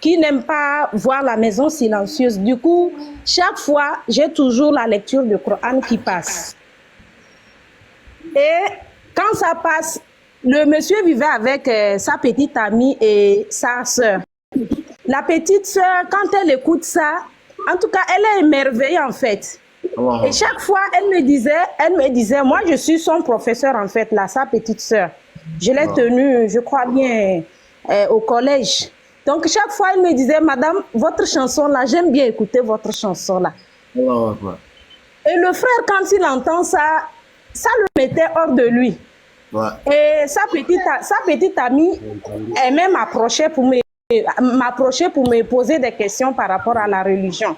qui n'aime pas voir la maison silencieuse. Du coup, chaque fois, j'ai toujours la lecture du Coran qui passe. Et quand ça passe, le monsieur vivait avec sa petite amie et sa sœur. La petite sœur, quand elle écoute ça, en tout cas, elle est émerveillée en fait. Et chaque fois, elle me disait, moi je suis son professeur en fait, là, sa petite sœur. Je l'ai tenue, je crois bien, au collège. Donc chaque fois, elle me disait, madame, votre chanson là, j'aime bien écouter votre chanson là. Et le frère, quand il entend ça, ça le mettait hors de lui. Et sa petite amie, elle même m'approchait pour me poser des questions par rapport à la religion.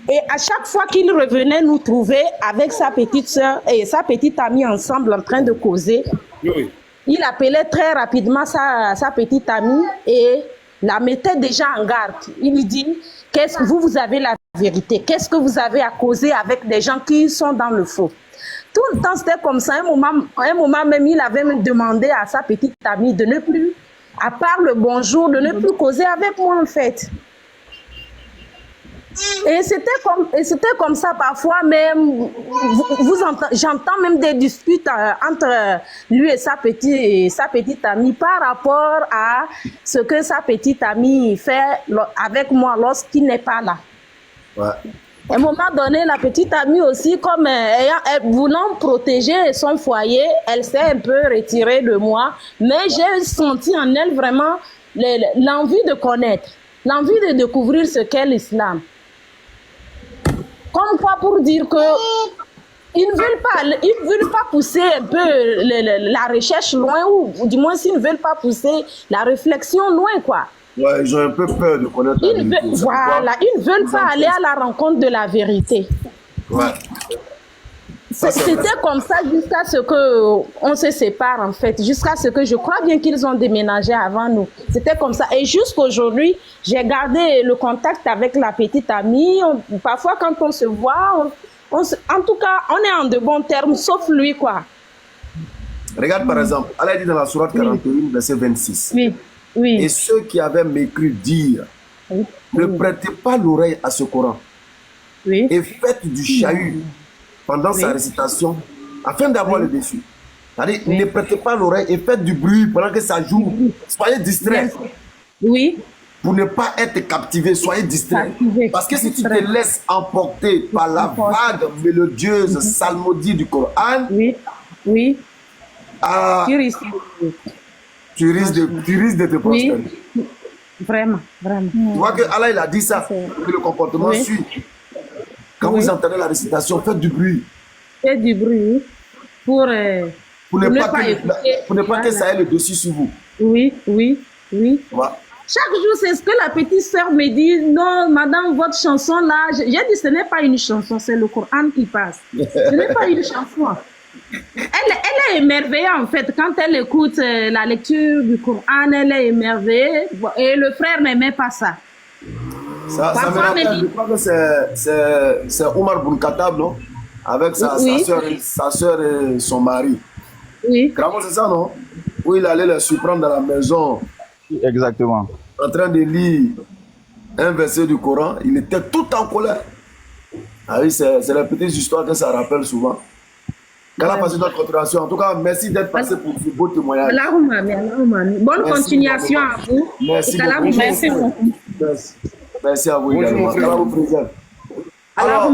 Et à chaque fois qu'il revenait nous trouver avec sa petite soeur et sa petite amie ensemble en train de causer, il appelait très rapidement sa petite amie et la mettait déjà en garde. Il lui dit, qu'est-ce que vous avez la vérité? Qu'est-ce que vous avez à causer avec des gens qui sont dans le faux? Tout le temps, c'était comme ça. Un moment même, il avait demandé à sa petite amie de ne plus, à part le bonjour, de ne plus causer avec moi en fait. Et c'était comme ça parfois, même j'entends même des disputes entre lui et sa petite amie par rapport à ce que sa petite amie fait avec moi lorsqu'il n'est pas là. À un moment donné, la petite amie aussi, comme voulant protéger son foyer, elle s'est un peu retirée de moi, mais j'ai senti en elle vraiment l'envie de connaître, l'envie de découvrir ce qu'est l'islam. Comme quoi pour dire que ils ne veulent pas pousser un peu la recherche loin, ou du moins s'ils ne veulent pas pousser la réflexion loin, quoi. Ouais, ils ont un peu peur de connaître la vérité. Voilà, ils ne veulent pas aller à la rencontre de la vérité. C'était comme ça jusqu'à ce qu'on se sépare en fait, jusqu'à ce que je crois bien qu'ils ont déménagé avant nous. C'était comme ça. Et jusqu'aujourd'hui, j'ai gardé le contact avec la petite amie. Parfois, quand on se voit, en tout cas, on est en de bons termes, sauf lui, quoi. Regarde par exemple, Allah dit dans la sourate 41, verset 26. Et ceux qui avaient mécru dire, ne prêtez pas l'oreille à ce Coran et faites du chahut pendant sa récitation, afin d'avoir le défi. C'est-à-dire, ne prêtez pas l'oreille et faites du bruit pendant que ça joue. Soyez distraits. Pour ne pas être captivé, soyez distraits. Parce que si tu te laisses emporter par la vague mélodieuse, salmodie du Coran, tu risques de te prosterner. Vraiment. Tu vois que Allah il a dit ça, que le comportement suit. Quand vous entendez la récitation, faites du bruit. Faites du bruit pour ne pas que ça ait le dessus sur vous. Oui. Voilà. Chaque jour, c'est ce que la petite sœur me dit. Non, madame, votre chanson là, j'ai dit, ce n'est pas une chanson, c'est le Coran qui passe. Ce n'est pas une chanson. Elle est émerveillée en fait. Quand elle écoute la lecture du Coran, elle est émerveillée. Et le frère n'aimait pas ça. Ça me rappelle, je crois que c'est Omar Bun Khattab, non? Avec sa soeur et son mari. Vraiment, c'est ça, non? Où il allait les surprendre dans la maison. Exactement. En train de lire un verset du Coran, il était tout en colère. Ah oui, c'est la petite histoire que ça rappelle souvent. Quand a passé notre continuation, en tout cas, merci d'être passé pour ce beau témoignage. Bonne continuation à vous. Merci beaucoup. Merci à vous également. Alors,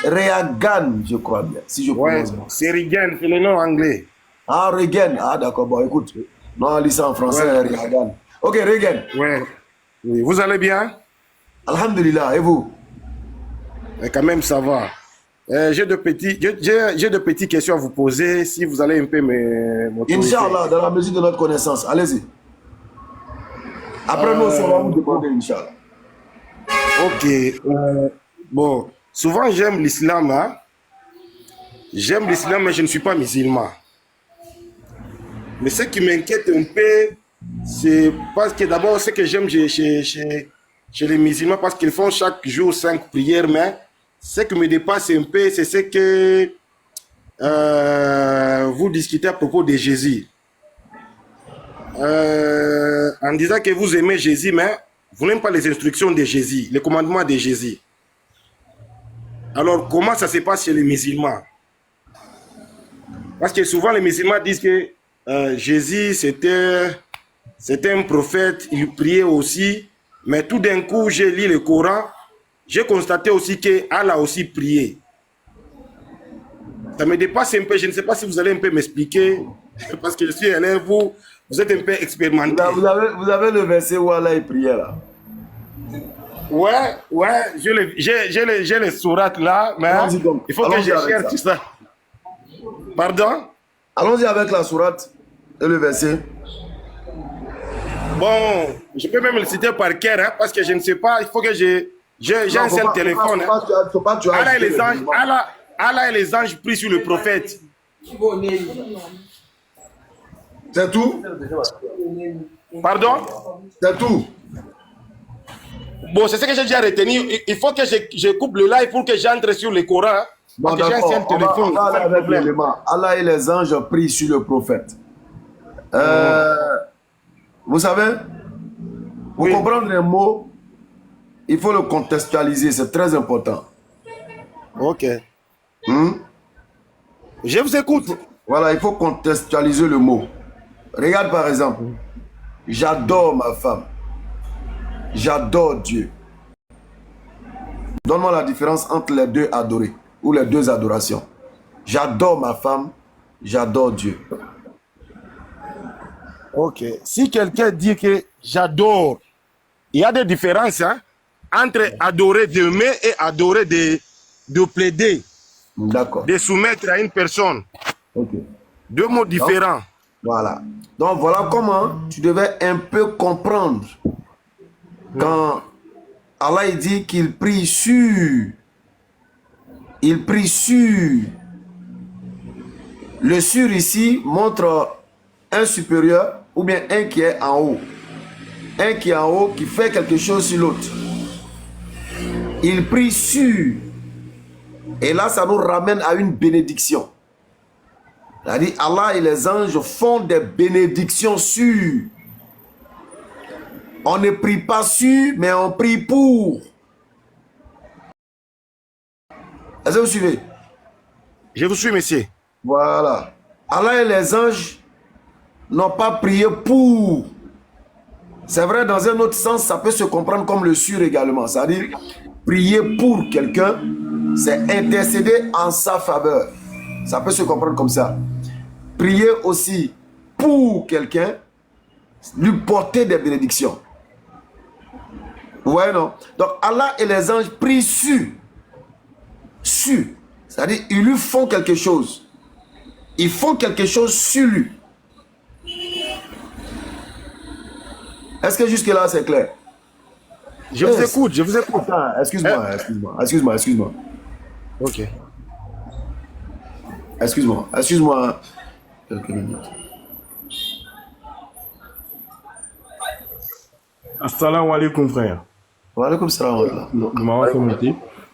Reagan, je crois bien, si je prononce bien. C'est Reagan, c'est le nom anglais. Ah, Reagan. Ah, d'accord. Bon, écoute. Non, on lit ça en français, Reagan. Ok, Reagan. Oui. Vous allez bien? Alhamdulillah. Et vous? Mais quand même, ça va. J'ai de petites questions à vous poser, si vous allez un peu m'autoriser. Inch'Allah, dans la mesure de notre connaissance. Allez-y. Après, nous, on va vous demander, Inch'Allah. Ok. Bon, souvent, j'aime l'islam. Hein? J'aime l'islam, mais je ne suis pas musulman. Mais ce qui m'inquiète un peu, c'est parce que d'abord, ce que j'aime chez les musulmans, parce qu'ils font chaque jour 5 prières, mais ce qui me dépasse un peu, c'est ce que vous discutez à propos de Jésus. en disant que vous aimez Jésus, mais vous n'aimez pas les instructions de Jésus, les commandements de Jésus. Alors, comment ça se passe chez les musulmans? Parce que souvent, les musulmans disent que Jésus, c'était un prophète, il priait aussi, mais tout d'un coup, j'ai lu le Coran, j'ai constaté aussi qu'Allah a aussi prié. Ça me dépasse un peu, je ne sais pas si vous allez un peu m'expliquer, parce que je suis élève, vous êtes un peu expérimenté. Vous avez le verset où Allah est prié là. Ouais, j'ai les sourates là, mais il faut que je cherche tout ça. Pardon? Allons-y avec la sourate et le verset. Bon, je peux même le citer par cœur, hein, parce que je ne sais pas, il faut que j'ai un seul téléphone. Allah et les anges prient sur le prophète. C'est tout? Pardon? C'est tout. Bon, c'est ce que j'ai déjà retenu. Il faut que je coupe le live pour que j'entre sur le Coran. Bon, parce que j'ai un seul téléphone. Allah et les anges prient sur le prophète. Vous savez, pour comprendre un mot, il faut le contextualiser. C'est très important. Ok. Je vous écoute. Voilà, il faut contextualiser le mot. Regarde par exemple, j'adore ma femme. J'adore Dieu. Donne-moi la différence entre les deux adorés ou les deux adorations. J'adore ma femme, j'adore Dieu. Ok. Si quelqu'un dit que j'adore, il y a des différences hein, entre adorer d'aimer et adorer de plaider. D'accord. De soumettre à une personne. Okay. Deux mots différents. Donc, voilà. Donc voilà comment tu devais un peu comprendre quand Allah il dit qu'il prie sur. Il prie sur. Le sur ici montre un supérieur ou bien un qui est en haut. Un qui est en haut qui fait quelque chose sur l'autre. Il prie sur. Et là, ça nous ramène à une bénédiction. C'est-à-dire, Allah et les anges font des bénédictions sur. On ne prie pas sur, mais on prie pour. Est-ce que vous suivez? Je vous suis, monsieur. Voilà. Allah et les anges n'ont pas prié pour. C'est vrai, dans un autre sens, ça peut se comprendre comme le sur également. C'est-à-dire, prier pour quelqu'un, c'est intercéder en sa faveur. Ça peut se comprendre comme ça. Prier aussi pour quelqu'un, lui porter des bénédictions. Ouais, non? Donc, Allah et les anges prient sur. Sur. C'est-à-dire, ils lui font quelque chose. Ils font quelque chose sur lui. Est-ce que jusque-là, c'est clair? Je vous écoute, je vous écoute. Excuse-moi. Ok. Excuse-moi. Quelques minutes. Assalamu alaikum, frère. Wa alaikum salam.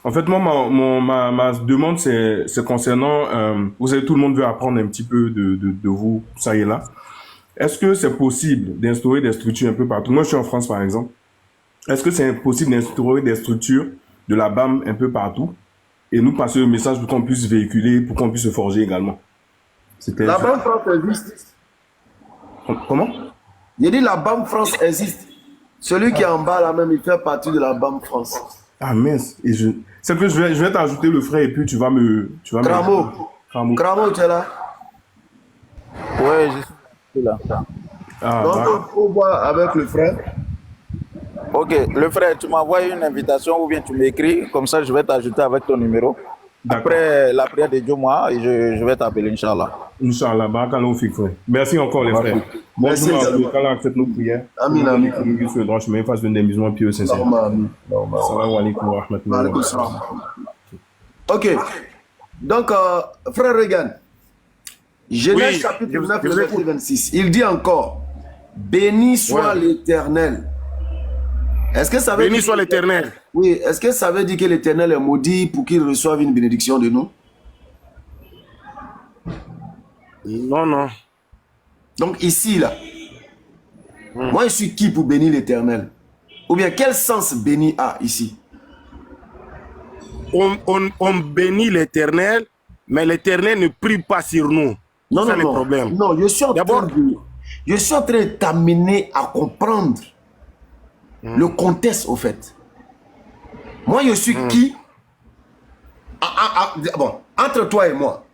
En fait, moi, ma demande, c'est concernant... vous savez, tout le monde veut apprendre un petit peu de vous, ça y est là. Est-ce que c'est possible d'instaurer des structures un peu partout? Moi, je suis en France, par exemple. Est-ce que c'est possible d'instaurer des structures de la BAM un peu partout et nous passer le message pour qu'on puisse véhiculer, pour qu'on puisse se forger également? La BAM France existe. Comment? J'ai dit la BAM France existe. Celui qui est en bas là même, il fait partie de la BAM France. Ah mince. C'est que je vais t'ajouter le frère et puis tu vas me... Cramo, tu es là? Ouais, je suis là. Ah, donc, il faut voir avec le frère. Ok, le frère, tu m'envoies une invitation ou bien tu m'écris, comme ça je vais t'ajouter avec ton numéro. Après la prière de Dieu, moi, je vais t'appeler, Inch'Allah. Inch'Allah, merci encore les frères. Merci. Bonjour, qu'Allah accepte nos prières. Amin. Que nous guide sur le droit chemin, fasse des musulmans pieux sincères. Salam alaikum wa rahmatullahi wa barakatuh. Ok. Donc, frère Regan, Genèse chapitre 9, verset 26, il dit encore, béni soit l'Éternel. Est-ce que ça veut béni soit l'Éternel. Oui, est-ce que ça veut dire que l'Éternel est maudit pour qu'il reçoive une bénédiction de nous? Non. Donc ici, là, Moi, je suis qui pour bénir l'Éternel? Ou bien, quel sens béni a ici? On bénit l'Éternel, mais l'Éternel ne prie pas sur nous. Non, c'est non, le non. problème. Non, je suis en train de t'amener à comprendre le contexte, au fait. Moi, je suis qui? Bon, entre toi et moi,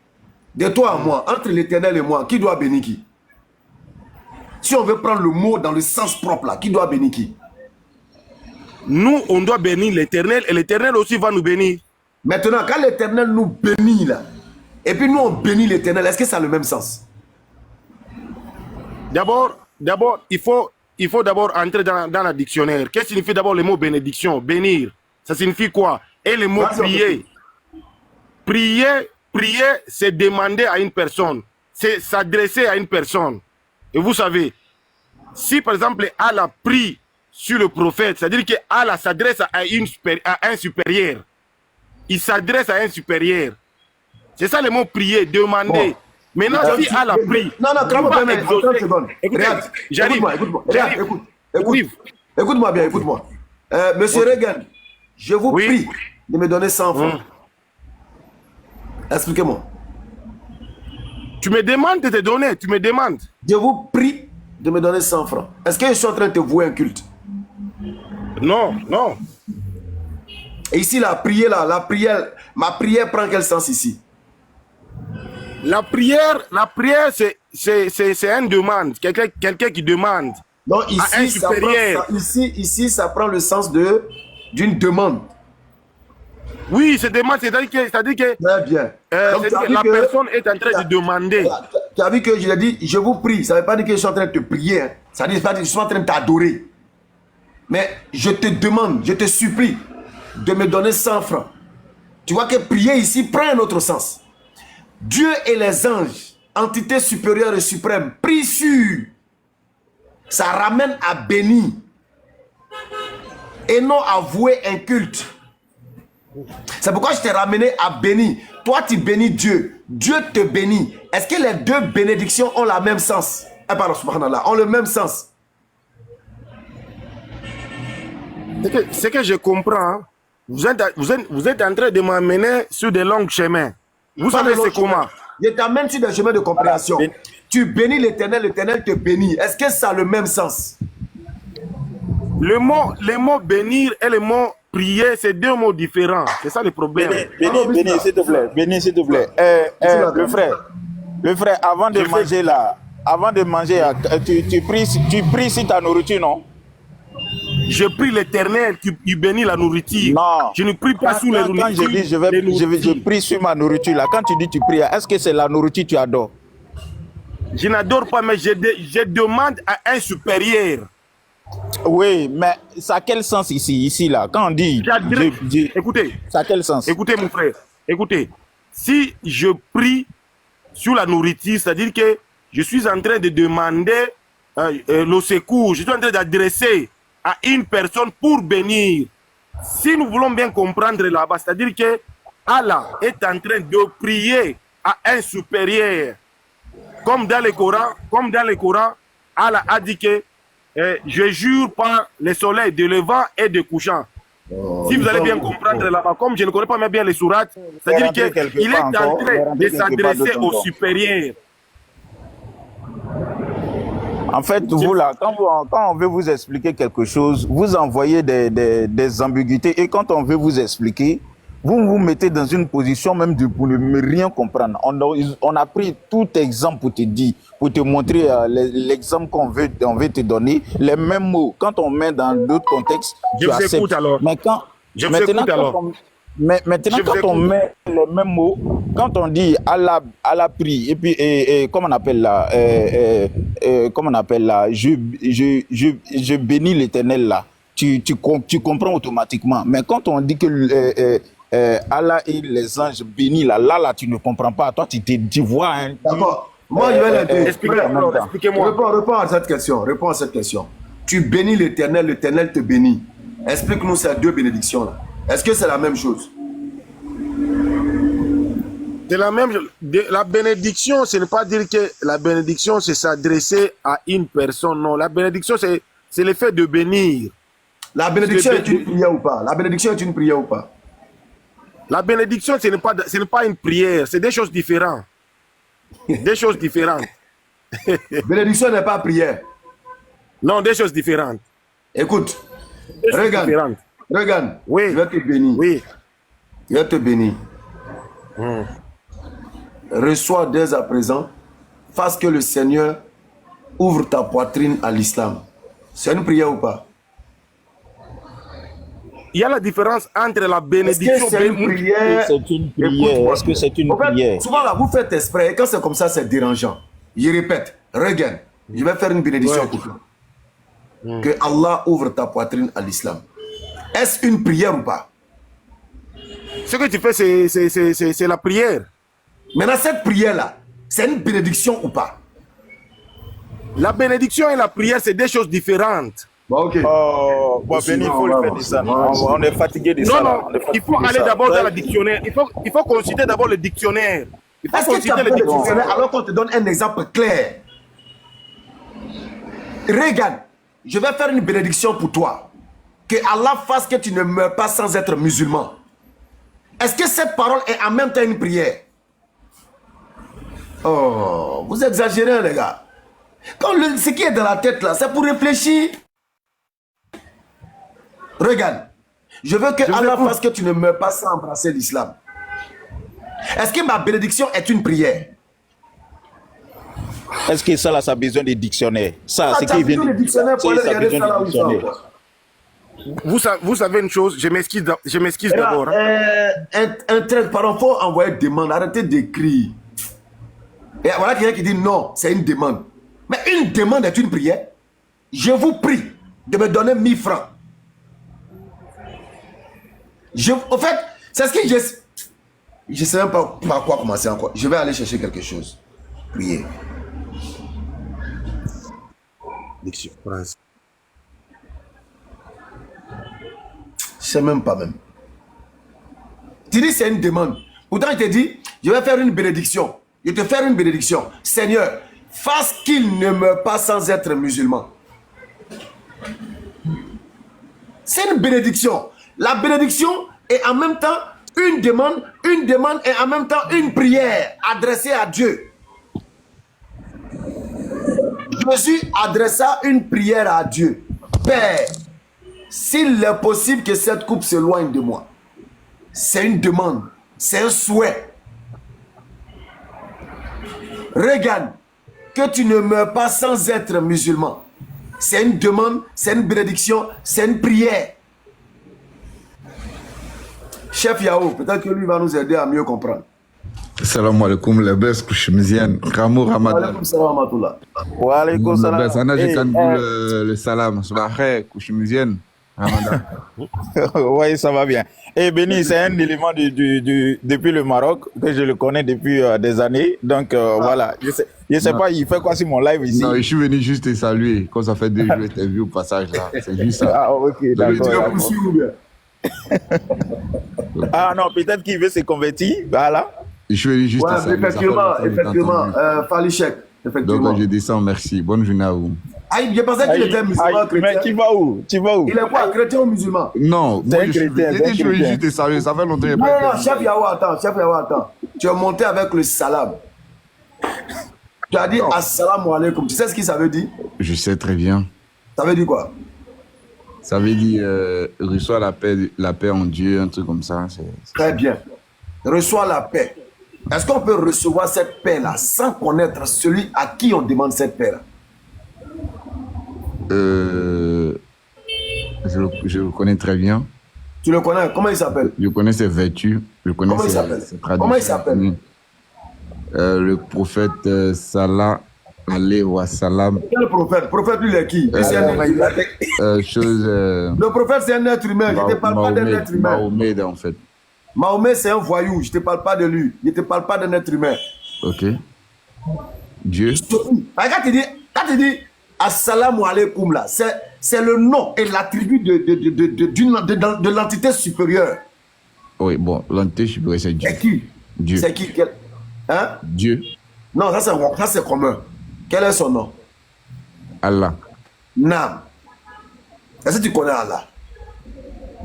de toi à moi, entre l'Éternel et moi, qui doit bénir qui? Si on veut prendre le mot dans le sens propre, là, qui doit bénir qui? Nous, on doit bénir l'Éternel et l'Éternel aussi va nous bénir. Maintenant, quand l'Éternel nous bénit, là, et puis nous, on bénit l'Éternel, est-ce que ça a le même sens? D'abord, il faut d'abord entrer dans la dictionnaire. Qu'est-ce que signifie d'abord le mot bénédiction? Bénir, ça signifie quoi? Et le mot prier. Prier, c'est demander à une personne. C'est s'adresser à une personne. Et vous savez, si par exemple Allah prie sur le prophète, c'est-à-dire que Allah s'adresse à un supérieur. Il s'adresse à un supérieur. C'est ça le mot prier, demander. Bon. Maintenant, si Allah prie... Non, attends une seconde. Regarde, écoute-moi bien, écoute-moi. Monsieur Reagan, je vous prie de me donner 100 francs. Expliquez-moi. Tu me demandes de te donner, tu me demandes. Je vous prie de me donner 100 francs. Est-ce que je suis en train de te vouer un culte? Non, non. Et ici, la prière, ma prière prend quel sens ici? La prière, c'est une demande. Quelqu'un qui demande. Non, à un supérieur. Ici, ça prend le sens d'une demande. Oui, c'est demande, c'est-à-dire que très bien. La personne est en train de demander. Tu as vu que je l'ai dit, je vous prie. Ça ne veut pas dire que je suis en train de te prier. Hein. Ça veut dire que je suis en train de t'adorer. Mais je te demande, je te supplie de me donner 100 francs. Tu vois que prier ici prend un autre sens. Dieu et les anges, entité supérieure et suprême, prient sur. Ça ramène à bénir. Et non à vouer un culte. C'est pourquoi je t'ai ramené à bénir. Toi, tu bénis Dieu. Dieu te bénit. Est-ce que les deux bénédictions ont le même sens? Pardon, subhanallah, ont le même sens? Ce que je comprends, vous êtes en train de m'amener sur des longs chemins. Vous savez c'est comment? Je t'amène sur des chemins de compréhension. Tu bénis l'Éternel, l'Éternel te bénit. Est-ce que ça a le même sens? Le mot bénir et le mot prier, c'est deux mots différents. C'est ça le problème. Bénis, s'il te plaît. Bénis, s'il te plaît. Le frère, avant de manger, tu pries sur ta nourriture, non? Je prie l'Éternel qui bénit la nourriture. Non. Je ne prie pas sur les nourritures. Quand je dis je prie sur ma nourriture, là, quand tu dis tu pries, est-ce que c'est la nourriture que tu adores? Je n'adore pas, mais je demande à un supérieur. Oui, mais ça a quel sens ici là? Quand on dit... Écoutez. Ça a quel sens? Écoutez mon frère, écoutez. Si je prie sur la nourriture, c'est-à-dire que je suis en train de demander le secours, je suis en train d'adresser à une personne pour bénir. Si nous voulons bien comprendre là-bas, c'est-à-dire que Allah est en train de prier à un supérieur. Comme dans le Coran, Allah a dit que je jure par le soleil de levant et de couchant. Si vous allez bien comprendre là-bas, comme je ne connais pas bien les sourates, c'est-à-dire qu'il est en train de s'adresser au supérieur. En fait, vous là, quand on veut vous expliquer quelque chose, vous envoyez des ambiguïtés et quand on veut vous expliquer, vous vous mettez dans une position même pour ne rien comprendre. On a pris tout exemple pour te dire, pour te montrer l'exemple qu'on veut te donner, les mêmes mots. Quand on met dans d'autres contextes, tu acceptes. Alors. Mais maintenant, quand on met les mêmes mots, quand on dit Allah prie, et puis comment on appelle là, je bénis l'Éternel là, tu comprends automatiquement. Mais quand on dit que Allah et les anges bénis là, tu ne comprends pas. Toi, tu vois. Hein, d'accord. Moi, je vais l'aider. Expliquez-moi. Réponds à cette question. Tu bénis l'Éternel, l'Éternel te bénit. Explique-nous ces deux bénédictions-là. Est-ce que c'est la même chose? C'est la même. La bénédiction, ce n'est pas dire que la bénédiction, c'est s'adresser à une personne. Non, la bénédiction, c'est le fait de bénir. La bénédiction est une prière ou pas? La bénédiction est une prière ou pas? La bénédiction, ce n'est pas une prière, c'est des choses différentes. Des choses différentes. Bénédiction n'est pas prière. Non, des choses différentes. Écoute, regarde. Regarde, Oui. je vais te bénir. Oui. Je vais te bénir. Reçois dès à présent, fasse que le Seigneur ouvre ta poitrine à l'islam. C'est une prière ou pas? Il y a la différence entre la bénédiction... C'est une prière. C'est une prière. Est-ce que c'est une prière? Souvent là, vous faites exprès, et quand c'est comme ça, c'est dérangeant. Je répète, regarde, je vais faire une bénédiction pour toi. Que Allah ouvre ta poitrine à l'islam. Est-ce une prière ou pas? Ce que tu fais, c'est la prière. Maintenant, cette prière-là, c'est une bénédiction ou pas? La bénédiction et la prière, c'est des choses différentes. Bon, ok. Oh, bon, Béni, il faut le faire de ça. On est fatigué de ça. Non, il faut aller d'abord dans le dictionnaire. Il faut consulter d'abord le dictionnaire. Il faut Est-ce que tu as consulter besoin le de dictionnaire. dictionnaire alors qu'on te donne un exemple clair? Regarde, je vais faire une bénédiction pour toi. Que Allah fasse que tu ne meurs pas sans être musulman. Est-ce que cette parole est en même temps une prière? Oh, vous exagérez, les gars. Ce qui est dans la tête là, c'est pour réfléchir. Regarde, je veux que Allah fasse que tu ne meurs pas sans embrasser l'islam. Est-ce que ma bénédiction est une prière? Est-ce que ça, là, ça a besoin de dictionnaire? Ça, c'est qui vient de dictionnaire pour aller ça a regarder besoin ça là de où dictionnaire. Vous savez une chose, je m'excuse d'abord. Un trait, pardon, faut envoyer une demande, arrêtez d'écrire. Et voilà quelqu'un qui dit non, c'est une demande. Mais une demande est une prière. Je vous prie de me donner 1000 francs. Au fait, c'est ce que je ne sais même pas par quoi commencer encore. Je vais aller chercher quelque chose. Prier. Je sais même pas même. Tu dis c'est une demande. Pourtant il te dit, je vais faire une bénédiction. Je vais te faire une bénédiction. Seigneur, fasse qu'il ne meure pas sans être musulman. C'est une bénédiction. La bénédiction est en même temps une demande et en même temps une prière adressée à Dieu. Jésus adressa une prière à Dieu. Père, s'il est possible que cette coupe s'éloigne de moi, c'est une demande, c'est un souhait. Regarde, que tu ne meurs pas sans être musulman. C'est une demande, c'est une bénédiction, c'est une prière. Chef Yao, peut-être que lui va nous aider à mieux comprendre. Salam alaikum, les best kushmizian. Kamou Ramadan. Alaikum salam wa Wa alaikum salam. Ana je kan le salam. Subahé kushmizian. Ramadan. Oui, ça va bien. Et Béni, c'est un élément depuis le Maroc, que je le connais depuis des années. Donc voilà, je sais pas, il fait quoi sur mon live ici? Non, je suis venu juste te saluer, quand ça fait 2 jours que tu as vu au passage là. C'est juste ça. Ah, ok, d'accord. Ah non, peut-être qu'il veut se convertir, voilà. Je suis venu juste te saluer. Effectivement, Falichek, effectivement. Donc je descends, merci. Bonne journée à vous. Je pensais qu'il était musulman chrétien. Mais tu vas où? Il est quoi, chrétien ou musulman? Non, moi je suis venu chrétien. juste te saluer, ça fait longtemps. Non, chef Yao, attends. Tu es monté avec le salam. Tu as dit assalamu alaikum. Tu sais ce que ça veut dire? Je sais très bien. Ça veut dire quoi? Ça veut dire reçois la paix en Dieu, un truc comme ça. Très bien. Reçois la paix. Est-ce qu'on peut recevoir cette paix-là sans connaître celui à qui on demande cette paix-là? Je le connais très bien. Tu le connais? Comment il s'appelle? Je connais ses vertus. Je connais Comment il s'appelle? Comment il s'appelle? Le prophète Salah alayhi wa salam. Quel prophète? Prophète, lui, il est qui? C'est un être humain. Le prophète, c'est un être humain. Je ne te parle pas d'un être humain. Mahomet, en fait. Mahomet, c'est un voyou. Je ne te parle pas de lui. Je ne te parle pas d'un être humain. Ok. Dieu. Quand tu dis assalamu alaikum, là, c'est le nom et l'attribut de l'entité supérieure. Oui, bon, l'entité supérieure, c'est Dieu. Et qui? Dieu. C'est qui hein? Dieu. Non, ça c'est commun. Quel est son nom? Allah. Nam. Est-ce que tu connais Allah?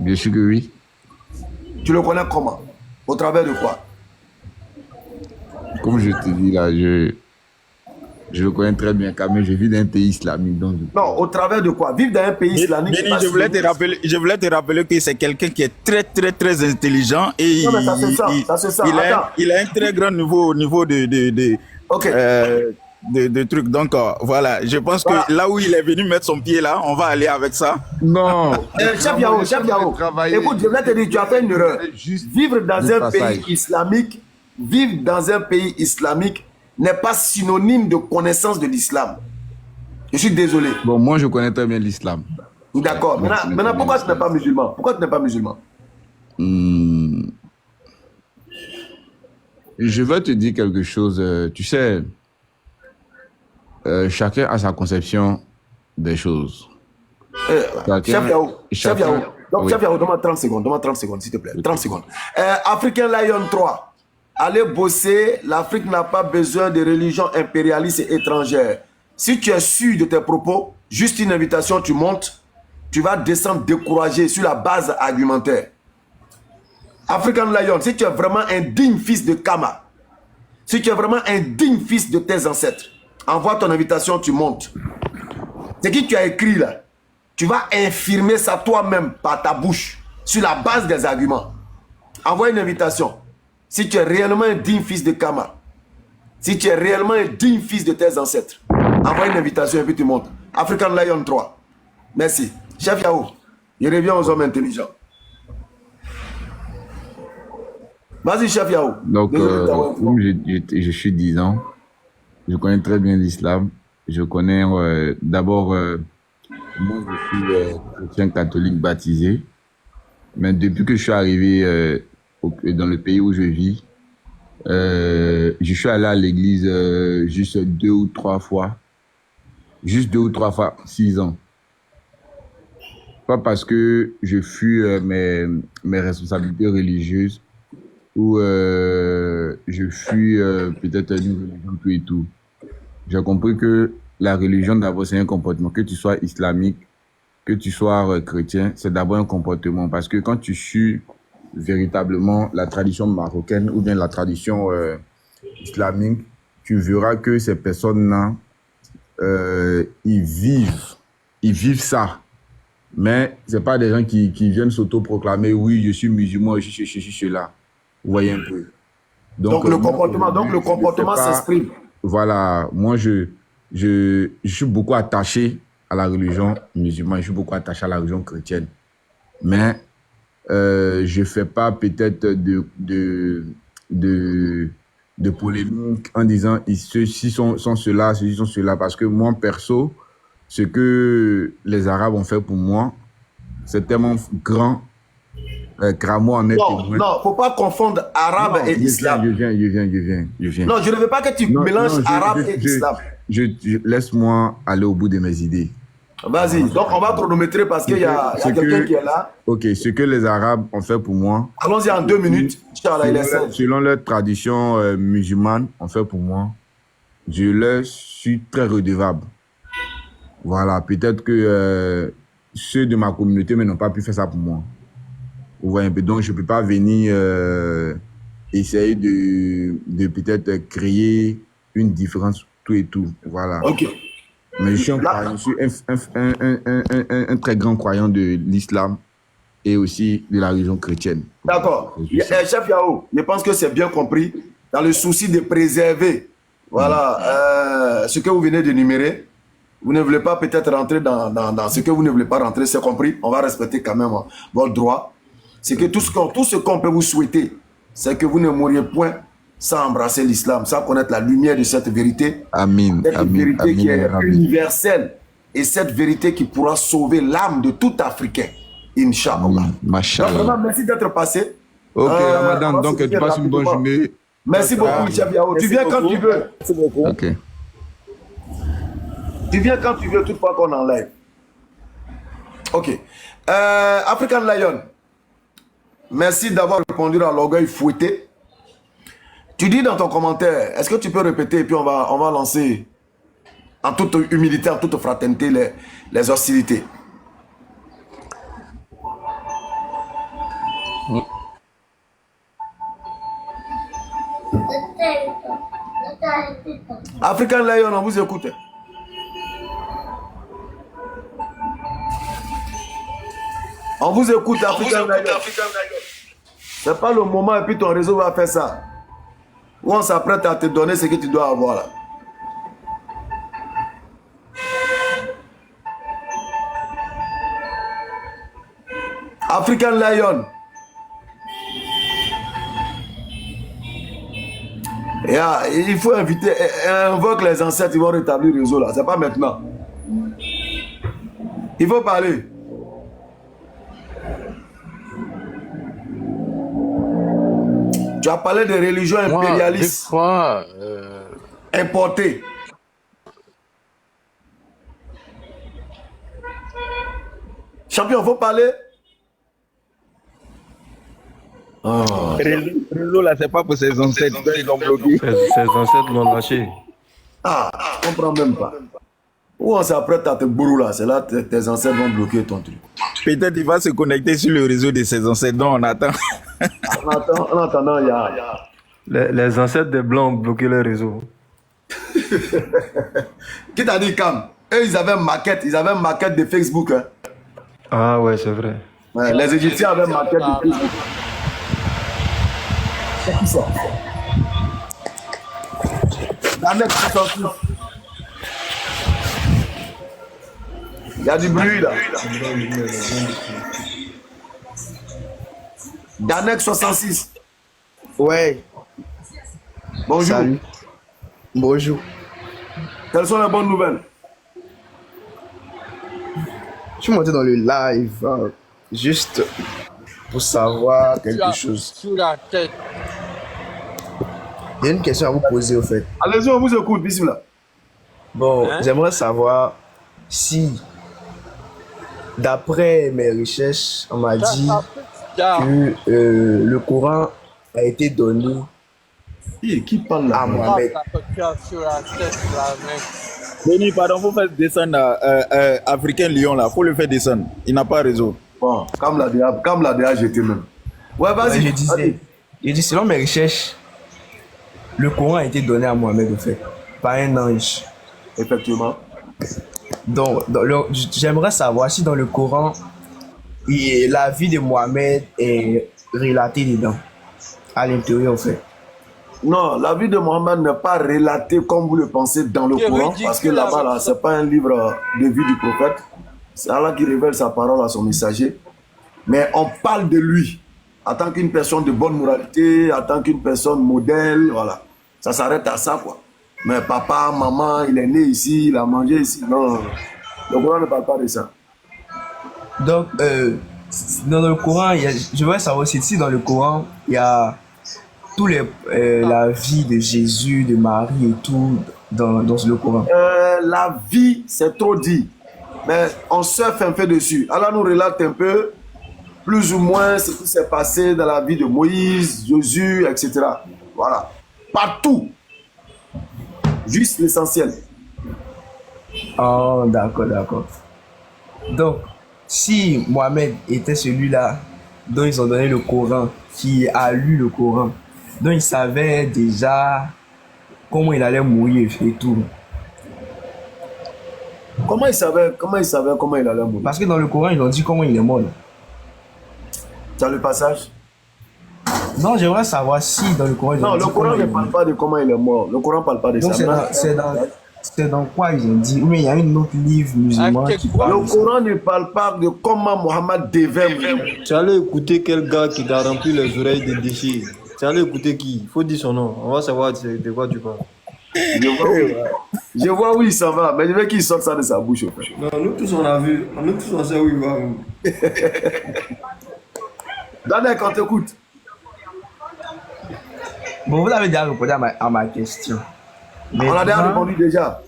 Bien sûr que oui. Tu le connais comment? Au travers de quoi? Comme je te dis là, je le connais très bien car je vis dans un pays islamique. Donc... Non, au travers de quoi? Vivre dans un pays islamique. Béni, je voulais te rappeler que c'est quelqu'un qui est très, très, très intelligent et non, mais ça se sent, ça se sent. Il a un très grand niveau de trucs. Donc, voilà, je pense que là où il est venu mettre son pied là, on va aller avec ça. Non. Chef Yao, écoute, je voulais te dire, tu as fait une erreur. Vivre dans un pays islamique, vivre dans un pays islamique n'est pas synonyme de connaissance de l'islam. Je suis désolé. Bon, moi, je connais très bien l'islam. D'accord. Maintenant, pourquoi tu n'es pas musulman? Pourquoi tu n'es pas musulman? Je veux te dire quelque chose. Tu sais, chacun a sa conception des choses. Chef Yao, donne-moi 30 secondes. Donne-moi 30 secondes, s'il te plaît. 30 secondes. African Lion 3. Allez bosser, l'Afrique n'a pas besoin de religions impérialistes et étrangères. Si tu es sûr de tes propos, juste une invitation, tu montes, tu vas descendre découragé sur la base argumentaire. African Lion, si tu es vraiment un digne fils de Kama, si tu es vraiment un digne fils de tes ancêtres, envoie ton invitation, tu montes. C'est qui tu as écrit là? Tu vas infirmer ça toi-même par ta bouche, sur la base des arguments. Envoie une invitation. Si tu es réellement un digne fils de Kama, si tu es réellement un digne fils de tes ancêtres, envoie une invitation et puis tu montes. African Lion 3. Merci. Chef Yao, je reviens aux hommes intelligents. Vas-y, Chef Yao. Donc, comme je suis 10 ans, je connais très bien l'islam. Je connais d'abord, moi je suis chrétien catholique baptisé. Mais depuis que je suis arrivé dans le pays où je vis, je suis allé à l'église juste 2 ou 3 fois. Juste 2 ou 3 fois, 6 ans. Pas parce que je fuis mes responsabilités religieuses ou je fuis peut-être une religion tout et tout. J'ai compris que la religion d'abord c'est un comportement, que tu sois islamique, que tu sois chrétien, c'est d'abord un comportement. Parce que quand tu suis véritablement la tradition marocaine ou bien la tradition islamique, tu verras que ces personnes-là, ils vivent ça. Mais ce n'est pas des gens qui viennent s'auto-proclamer, oui, je suis musulman, je suis cela. Vous voyez un peu. Donc le comportement s'exprime. Voilà, moi je suis beaucoup attaché à la religion musulmane, je suis beaucoup attaché à la religion chrétienne. Mais je ne fais pas peut-être de polémique en disant ceux-ci sont ceux-là, ceux-ci sont ceux-là. Parce que moi, perso, ce que les Arabes ont fait pour moi, c'est tellement grand. Cramo en est non, il ne faut pas confondre arabe et islam. Je viens. Non, je ne veux pas que tu mélanges arabe et islam. Laisse-moi aller au bout de mes idées. Vas-y, donc on va chronométrer parce qu'il y a quelqu'un qui est là. Ok, ce que les Arabes ont fait pour moi. Allons-y en 2 minutes. Selon leur tradition musulmane, ont fait pour moi, je leur suis très redevable. Voilà, peut-être que ceux de ma communauté n'ont pas pu faire ça pour moi. Vous voyez un peu, donc je ne peux pas venir essayer de peut-être créer une différence tout et tout. Voilà. Ok. Mais je suis un très grand croyant de l'islam et aussi de la religion chrétienne. D'accord. Chef Yao, je pense que c'est bien compris. Dans le souci de préserver ce que vous venez d'énumérer, vous ne voulez pas peut-être rentrer dans ce que vous ne voulez pas rentrer, c'est compris. On va respecter quand même votre droit. C'est que tout ce qu'on peut vous souhaiter, c'est que vous ne mouriez point sans embrasser l'islam, sans connaître la lumière de cette vérité. Amen. Cette vérité qui est universelle et cette vérité qui pourra sauver l'âme de tout Africain. Inch'Allah. Machallah. Vraiment, merci d'être passé. Ok, Ramadan, donc tu passes une bonne journée. Merci beaucoup, Chef Yao. Tu viens quand tu veux. Merci beaucoup. Ok. Tu viens quand tu veux, toutefois qu'on en live. Ok. African Lion, merci d'avoir répondu à l'orgueil fouetté. Tu dis dans ton commentaire, est-ce que tu peux répéter et puis on va lancer en toute humilité, en toute fraternité les hostilités. African Lion, on vous écoute. On vous écoute, African Lion. C'est pas le moment et puis ton réseau va faire ça. Ou on s'apprête à te donner ce que tu dois avoir là. African Lion. Yeah, il faut inviter, invoque les ancêtres, ils vont rétablir le réseau là. C'est pas maintenant. Il faut parler. Tu as parlé de religion impérialiste. Moi, importée. Champion, il faut parler. Oh. Réseau là, c'est pas pour ses ancêtres, ils ont bloqué. ses ancêtres l'ont lâché. Ah, je comprends même pas. Où on s'apprête à te bourrer là, c'est là que tes ancêtres vont bloquer ton truc. Peut-être il va se connecter sur le réseau de ses ancêtres, donc on attend. En attendant, il y a... Les ancêtres des Blancs ont bloqué le réseau. Qui t'a dit, Cam? Eux, ils avaient une maquette de Facebook. Hein. Ah ouais, c'est vrai. Ouais, les Égyptiens avaient une maquette de Facebook. C'est qui ça? Danek 66. Il y a du bruit là. Danek 66. Ouais. Bonjour. Salut. Bonjour. Quelles sont les bonnes nouvelles? Je suis monté dans le live juste pour savoir quelque chose. Sous la tête. Il y a une question à vous poser au fait. Allez-y, on vous écoute, bismillah. Bon, j'aimerais savoir si, d'après mes recherches, on m'a dit que le Coran a été donné Qui parle là? à Mohamed. Denis, pardon, faut faire descendre Africain Lion là, faut le faire descendre. Il n'a pas réseau. Bon, comme l'a déjà jeté même. Ouais, vas-y. Ouais, je dis, selon mes recherches, le Coran a été donné à Mohamed, au fait, par un ange. Effectivement. Donc, j'aimerais savoir si dans le Coran, la vie de Mohamed est relatée dedans, à l'intérieur, en fait. Non, la vie de Mohamed n'est pas relatée comme vous le pensez dans le Coran, parce que là-bas, là, ce n'est pas un livre de vie du prophète. C'est Allah qui révèle sa parole à son messager. Mais on parle de lui en tant qu'une personne de bonne moralité, en tant qu'une personne modèle, voilà. Ça s'arrête à ça, quoi. Mais papa, maman, il est né ici, il a mangé ici. Non, le Coran ne parle pas de ça. Donc, dans le Coran, je voudrais savoir aussi si dans le Coran, il y a la vie de Jésus, de Marie et tout dans le Coran. La vie, c'est trop dit. Mais on surfe un peu dessus. Allah nous relate un peu, plus ou moins, ce qui s'est passé dans la vie de Moïse, Jésus, etc. Voilà. Partout. Juste l'essentiel. Oh, d'accord, d'accord. Donc, si Mohamed était celui-là dont ils ont donné le Coran, qui a lu le Coran, dont il savait déjà comment il allait mourir et tout. Comment il savait comment il allait mourir? Parce que dans le Coran, ils ont dit comment il est mort. Tu as le passage? Non, j'aimerais savoir si dans le Coran, ils ont dit le Coran ne parle pas de comment il est mort. Le Coran ne parle pas de donc ça. C'est dans quoi ils ont dit? Ou bien il y a une autre livre musulman qui parle. Le Coran ne parle pas de comment Mohammed devait mourir. Tu allais écouter quel gars qui t'a rempli les oreilles de déchets? Tu allais écouter qui? Il faut dire son nom. On va savoir de quoi tu parles. Je vois où il s'en va, mais je veux qu'il sorte ça de sa bouche. Non, nous tous on a vu. Nous tous on sait où il va. Danek, on t'écoute. Bon, vous avez déjà répondu à ma question. Mais on a déjà répondu déjà.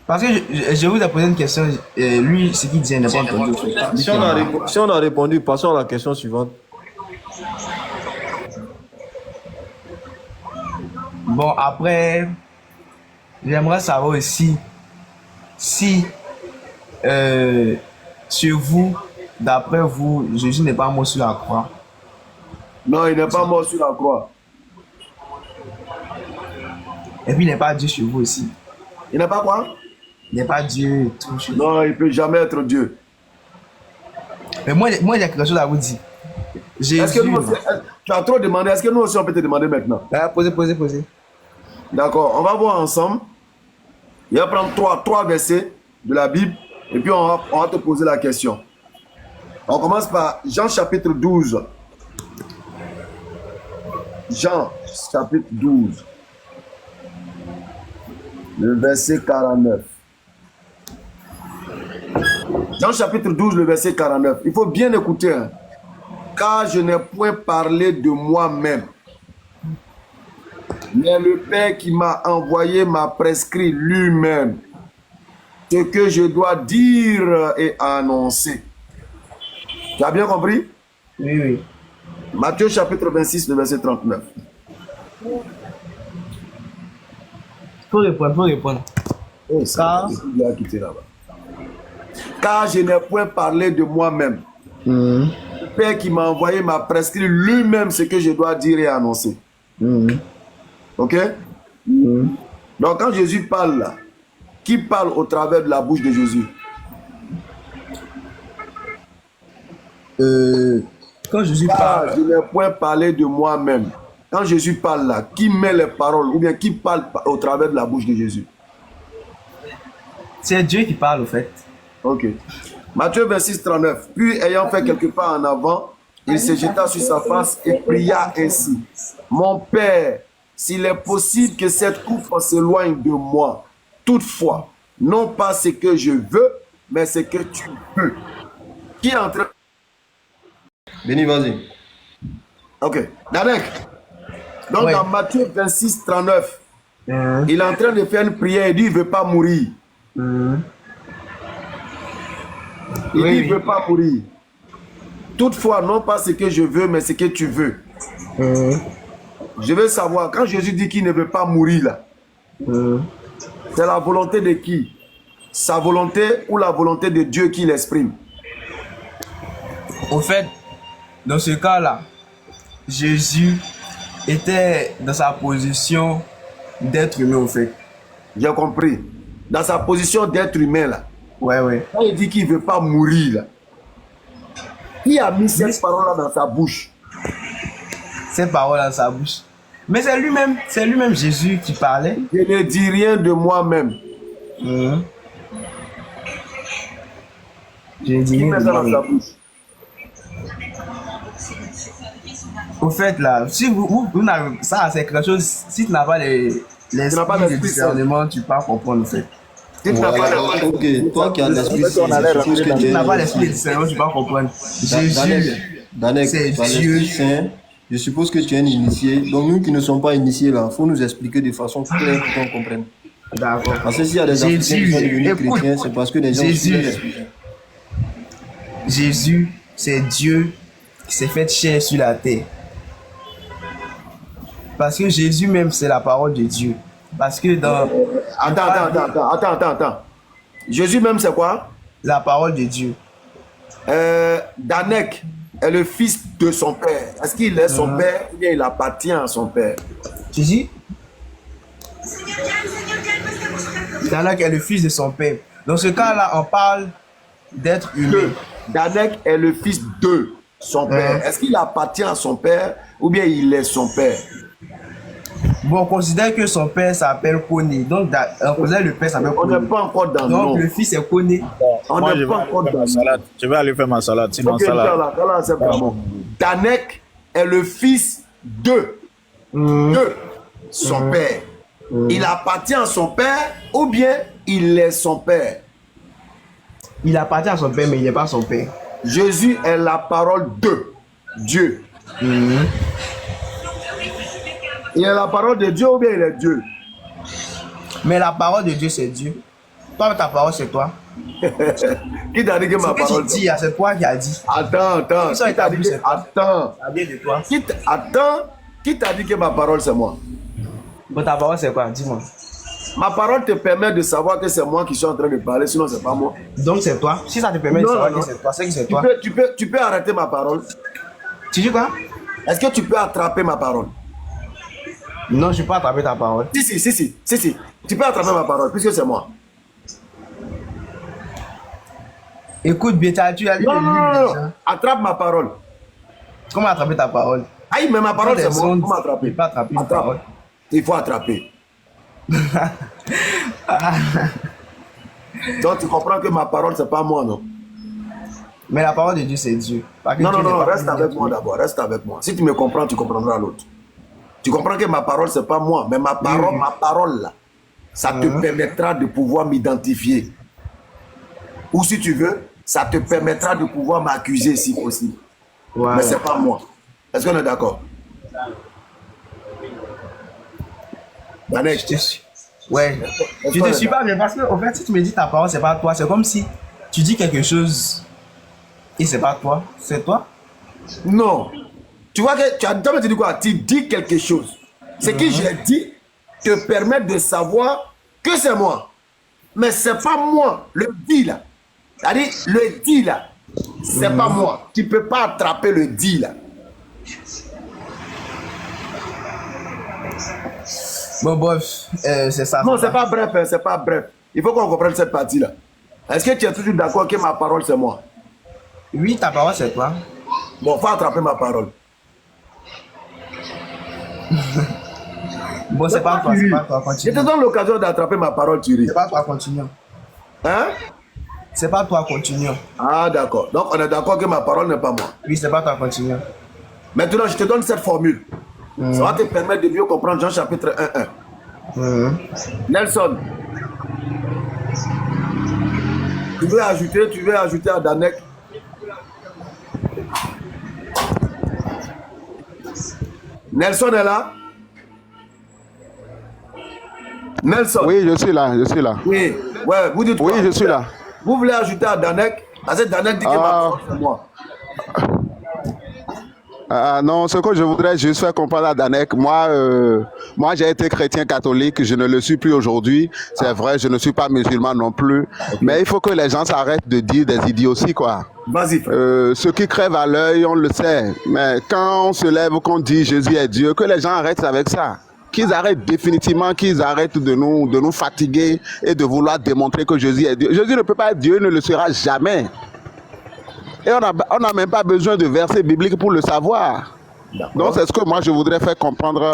Parce que je vous ai posé une question, lui, ce qu'il disait, n'a pas entendu. Si on a répondu, passons à la question suivante. Bon, après, j'aimerais savoir aussi si chez vous, d'après vous, Jésus n'est pas mort sur la croix. Non, il n'est pas mort sur la croix. Et puis il n'est pas Dieu chez vous aussi. Il n'est pas quoi? Il n'est pas Dieu et tout chez vous. Non, il ne peut jamais être Dieu. Mais moi, il y a quelque chose à vous dire. Est-ce que nous aussi, tu as trop demandé, est-ce que nous aussi on peut te demander maintenant? Posez. D'accord, on va voir ensemble. Il va prendre trois versets de la Bible et puis on va te poser la question. On commence par Jean chapitre 12. Jean chapitre 12. Le verset 49. Jean chapitre 12, le verset 49. Il faut bien écouter. Hein. Car je n'ai point parlé de moi-même. Mais le Père qui m'a envoyé m'a prescrit lui-même ce que je dois dire et annoncer. Tu as bien compris? Oui. Matthieu chapitre 26, le verset 39. Faut répondre. Oh, car je n'ai point parlé de moi-même. Le Père qui m'a envoyé m'a prescrit lui-même ce que je dois dire et annoncer. Ok? Donc quand Jésus parle là, qui parle au travers de la bouche de Jésus? Quand Jésus parle, je n'ai point parlé de moi-même. Quand Jésus parle là, qui met les paroles ou bien qui parle au travers de la bouche de Jésus? C'est Dieu qui parle au fait. Ok. Matthieu 26, 39. Puis ayant fait quelques pas en avant, il se jeta sur sa face et pria ainsi. Mon Père, s'il est possible que cette coupe s'éloigne de moi, toutefois, non pas ce que je veux, mais ce que tu peux. Qui est en train... Béni, vas-y. Ok. Danek. Donc Ouais. dans Matthieu 26, 39, il est en train de faire une prière et dit il ne veut pas mourir. Il dit il ne veut pas mourir. Toutefois, non pas ce que je veux, mais ce que tu veux. Je veux savoir, quand Jésus dit qu'il ne veut pas mourir là, c'est la volonté de qui? Sa volonté ou la volonté de Dieu qu'il exprime? Au fait, dans ce cas-là, Jésus était dans sa position d'être humain, au fait. J'ai compris. Dans sa position d'être humain là. Ouais. Quand il dit qu'il ne veut pas mourir là, qui a mis cette parole-là dans sa bouche? Cette parole dans sa bouche. Mais c'est lui-même Jésus qui parlait. Je ne dis rien de moi-même. Je ne dis Qui rien met de ça dans sa moi-même. bouche? Au fait, là, si vous n'avez ça, c'est quelque chose. Si tu n'as pas n'as pas l'esprit de l'esprit discernement, tu ne peux pas comprendre, en fait. Si tu n'as pas Ok, toi qui as l'esprit saint, je suppose que Si tu tu es... n'as pas l'esprit de discernement, tu ne peux pas comprendre. Jésus, Danek, c'est tu as Dieu. l'esprit saint, je suppose que tu es un initié. Donc nous qui ne sommes pas initiés là, il faut nous expliquer de façon claire pour qu'on comprenne. D'accord. Parce que s'il y a des Africains qui sont devenus écoute, chrétiens, c'est parce que les gens... Jésus, c'est Dieu qui s'est fait chair sur la terre. Parce que Jésus même, c'est la parole de Dieu. Parce que dans... Attends. Jésus même, c'est quoi? La parole de Dieu. Danek est le fils de son père. Est-ce qu'il est son père ou bien il appartient à son père? Tu dis? Danek est le fils de son père. Dans ce cas-là, on parle d'être humain. Danek est le fils de son père. Est-ce qu'il appartient à son père ou bien il est son père? Bon, on considère que son père s'appelle Koné. Donc, on considère le père s'appelle On Koné. n'est pas encore dans le nom. Donc, le fils est Koné. On Moi, n'est je pas vais, encore dans le nom. salade. Je vais aller faire ma salade. Sinon, Ok, salade. Inch'Allah, c'est bon. Danek est le fils de son père. Il appartient à son père ou bien il est son père? Il appartient à son père, mais il n'est pas son père. Jésus est la parole de Dieu. Il est la parole de Dieu ou bien il est Dieu? Mais la parole de Dieu, c'est Dieu. Toi, ta parole, c'est toi. Qui t'a dit que ma Ce que parole? tu dis, c'est toi qui as dit. Attends. Ça, Qui t'a dit que... c'est toi. Attends. Ça vient de toi. Qui t'a dit que ma parole c'est moi? Bon, ta parole, c'est quoi? Dis-moi. Ma parole te permet de savoir que c'est moi qui suis en train de parler, sinon c'est pas moi. Donc c'est toi. Si ça te permet de savoir que c'est toi, c'est que c'est toi. Tu peux arrêter ma parole. Tu dis quoi? Est-ce que tu peux attraper ma parole? Non, je ne peux pas attraper ta parole. Si. Tu peux attraper ma parole, puisque c'est moi. Écoute, bien, tu as lu le livre. Non. Attrape ma parole. Comment attraper ta parole? Aïe, mais ma parole, c'est moi. Comment attraper? Tu ne peux pas attraper une parole. Il faut attraper. Donc tu comprends que ma parole, c'est pas moi, non? Mais la parole de Dieu, c'est Dieu. Non, reste avec moi d'abord, reste avec moi. Si tu me comprends, tu comprendras l'autre. Tu comprends que ma parole, c'est pas moi, mais ma parole là, ça te permettra de pouvoir m'identifier. Ou si tu veux, ça te permettra de pouvoir m'accuser si possible. Ouais. Mais c'est pas moi. Est-ce qu'on est d'accord? Danek, je te suis. Ouais. Je te suis pas, mais parce que, en fait, si tu me dis ta parole, c'est pas toi. C'est comme si tu dis quelque chose et c'est pas toi. C'est toi? Non. Tu vois que tu as dit quoi? Tu dis quelque chose. Ce que j'ai dit te permet de savoir que c'est moi. Mais c'est pas moi. Le dit là. C'est-à-dire, le dit là, c'est pas moi. Tu peux pas attraper le dit là. Bon, bref, c'est ça. Non, c'est pas bref, c'est pas bref. Il faut qu'on comprenne cette partie-là. Est-ce que tu es toujours d'accord que ma parole, c'est moi? Oui, ta parole, c'est toi. Bon, faut attraper ma parole. Bon, c'est pas toi, continue. Je te donne l'occasion d'attraper ma parole, tu ris. C'est pas toi, continue. Hein? C'est pas toi, continue. Ah, d'accord. Donc, on est d'accord que ma parole n'est pas moi. Oui, c'est pas toi, continue. Maintenant, je te donne cette formule. Ça va te permettre de mieux comprendre Jean chapitre 1.1. Nelson, tu veux ajouter à Danek? Nelson est là? Nelson? Oui, je suis là. Oui, ouais, vous dites oui, quoi? Je suis là. Vous voulez ajouter à Danek? Parce que Danek dit que ma parole, c'est moi. Non, ce que je voudrais juste faire comprendre à Danek, moi j'ai été chrétien catholique, je ne le suis plus aujourd'hui, c'est vrai, je ne suis pas musulman non plus, mais il faut que les gens s'arrêtent de dire des idioties, quoi. Vas-y. Ce qui crève à l'œil, on le sait, mais quand on se lève, qu'on dit Jésus est Dieu, que les gens arrêtent avec ça. Qu'ils arrêtent définitivement, qu'ils arrêtent de nous fatiguer et de vouloir démontrer que Jésus est Dieu. Jésus ne peut pas être Dieu, il ne le sera jamais. Et on n'a même pas besoin de versets bibliques pour le savoir. Donc c'est ce que moi je voudrais faire comprendre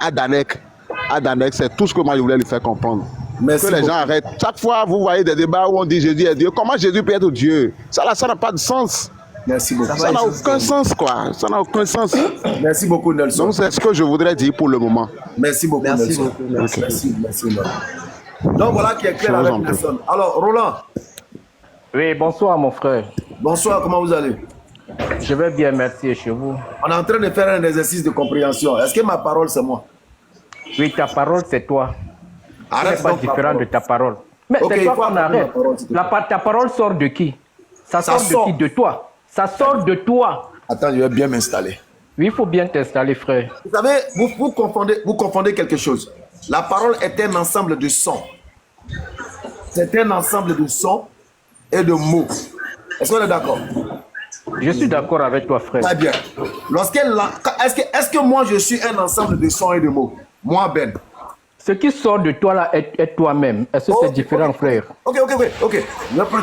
à Danek. À Danek, c'est tout ce que moi je voulais lui faire comprendre. Merci que les gens arrêtent. Chaque fois, vous voyez des débats où on dit Jésus est Dieu. Comment Jésus peut être Dieu? Ça n'a pas de sens. Merci beaucoup. Ça n'a aucun sens, quoi. Ça n'a aucun sens. Merci beaucoup, Nelson. Donc c'est ce que je voudrais dire pour le moment. Merci beaucoup, Nelson. Merci. Donc voilà qui est clair avec Nelson. Alors, Roland. Oui, bonsoir mon frère. Bonsoir, comment vous allez? Je vais bien, merci, et chez vous? On est en train de faire un exercice de compréhension. Est-ce que ma parole, c'est moi? Oui, ta parole, c'est toi. Arrête, ce n'est pas différent de ta parole. Mais okay, c'est toi qu'on arrête. Ta parole sort de qui? Ça sort de qui? De toi. Ça sort de toi. Attends, je vais bien m'installer. Oui, il faut bien t'installer, frère. Vous savez, vous confondez quelque chose. La parole est un ensemble de sons. C'est un ensemble de sons et de mots. Est-ce qu'on est d'accord? Je suis d'accord avec toi, frère. Très bien. Est-ce que moi, je suis un ensemble de sons et de mots? Moi, Ben. Ce qui sort de toi là est toi-même. Est-ce que c'est différent, frère? Ok.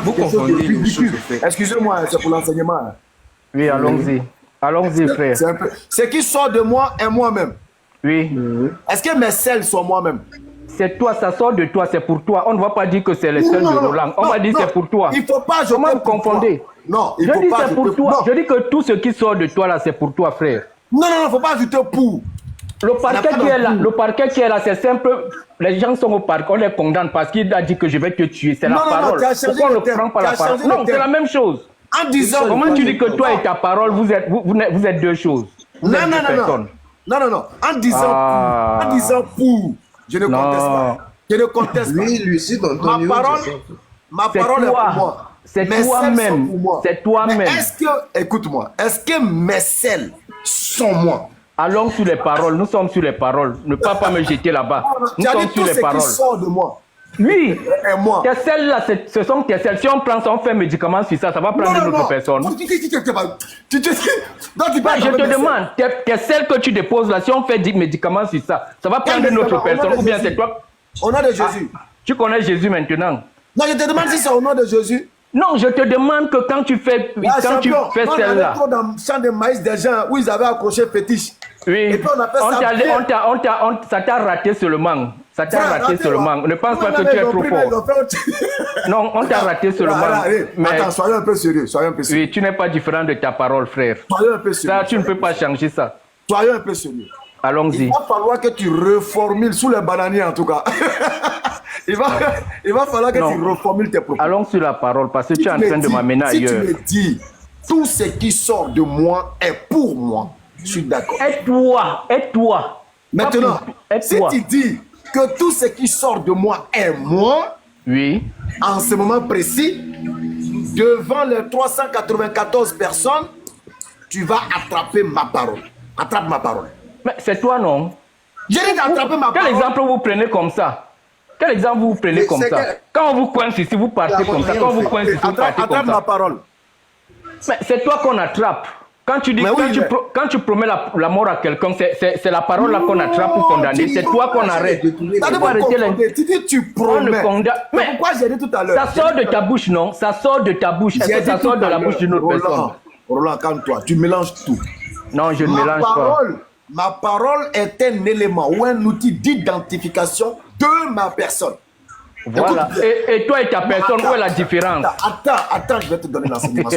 Vous confondez. Excusez-moi, c'est pour l'enseignement. Oui, allons-y. Allons-y, frère. Ce qui sort de moi est moi-même. Oui. Est-ce que mes selles sont moi-même? C'est toi, ça sort de toi, c'est pour toi. On ne va pas dire que c'est les selles de Roland. On va dire c'est pour toi. Il ne faut pas jeter. Comment vous confondez? Non, il je faut dis pas c'est pour toi. Non. Je dis que tout ce qui sort de toi là, c'est pour toi, frère. Non, il ne faut pas ajouter pour. Le parquet qui est là, c'est simple. Les gens sont au parquet, on les condamne parce qu'il a dit que je vais te tuer. C'est la parole. Pourquoi on ne prend pas la parole? Non, c'est la même chose. En disant. Comment tu dis que toi et ta parole, vous êtes deux choses? Non. En disant pour. Je ne conteste pas. Je ne conteste pas. Lui, c'est ton Ma parole est pour moi. C'est toi-même. C'est toi-même. Écoute-moi, est-ce que mes selles sont moi? Allons sur les paroles. Nous sommes sur les paroles. Ne pas me jeter là-bas. Nous sommes sur les paroles. Qui sort de moi. Oui. Et moi. Tes selles là, ce sont tes selles. Si on prend ça, on fait un médicament sur ça, ça va prendre une autre personne. Je te demande, tes selles que tu déposes là, si on fait des médicaments sur ça, ça va prendre une autre personne. Ou bien c'est toi. Au nom de Jésus. Tu connais Jésus maintenant. Non, je te demande si c'est au nom de Jésus. Non, je te demande que quand tu fais celle-là. On dans le champ de maïs des gens où ils avaient accroché fétiche. Oui. Et puis on appelle ça t'a raté seulement. Ça t'a raté seulement. Ne pense pas que tu es trop fort. Non, on t'a raté seulement. Mais attends, soyons un peu sérieux. Oui, tu n'es pas différent de ta parole, frère. Soyons un peu sérieux. Ça, tu ne peux pas changer ça. Soyons un peu sérieux. Allons-y. Il va falloir que tu reformules sous les bananiers en tout cas. il va falloir que tu reformules tes propos. Allons sur la parole parce que tu es en train de m'amener ailleurs. Si tu me dis, tout ce qui sort de moi est pour moi, je suis d'accord. Aide-toi. Maintenant, si tu dis que tout ce qui sort de moi est moi, oui. En ce moment précis, devant les 394 personnes, tu vas attraper ma parole. Attrape ma parole. Mais c'est toi, non? J'ai dit d'attraper ma parole. Quel exemple vous prenez comme ça? Quel exemple vous prenez comme ça? Quand on vous coince ici, vous partez comme ça. Quand on vous coince ici, vous partez comme ça. Attrape ma parole. Mais c'est toi qu'on attrape. Quand tu dis, quand tu promets la mort à quelqu'un, c'est la parole là qu'on attrape pour condamner. C'est toi qu'on arrête. Tu promets. Mais pourquoi j'ai dit tout à l'heure? Ça sort de ta bouche, non? Ça sort de ta bouche. Est-ce que ça sort de la bouche d'une autre personne? Roland, calme-toi. Tu mélanges tout. Non, je ne mélange pas. Ma parole est un élément ou un outil d'identification de ma personne. Voilà. Et toi et ta personne, où est la différence? Attends, je vais te donner l'enseignement.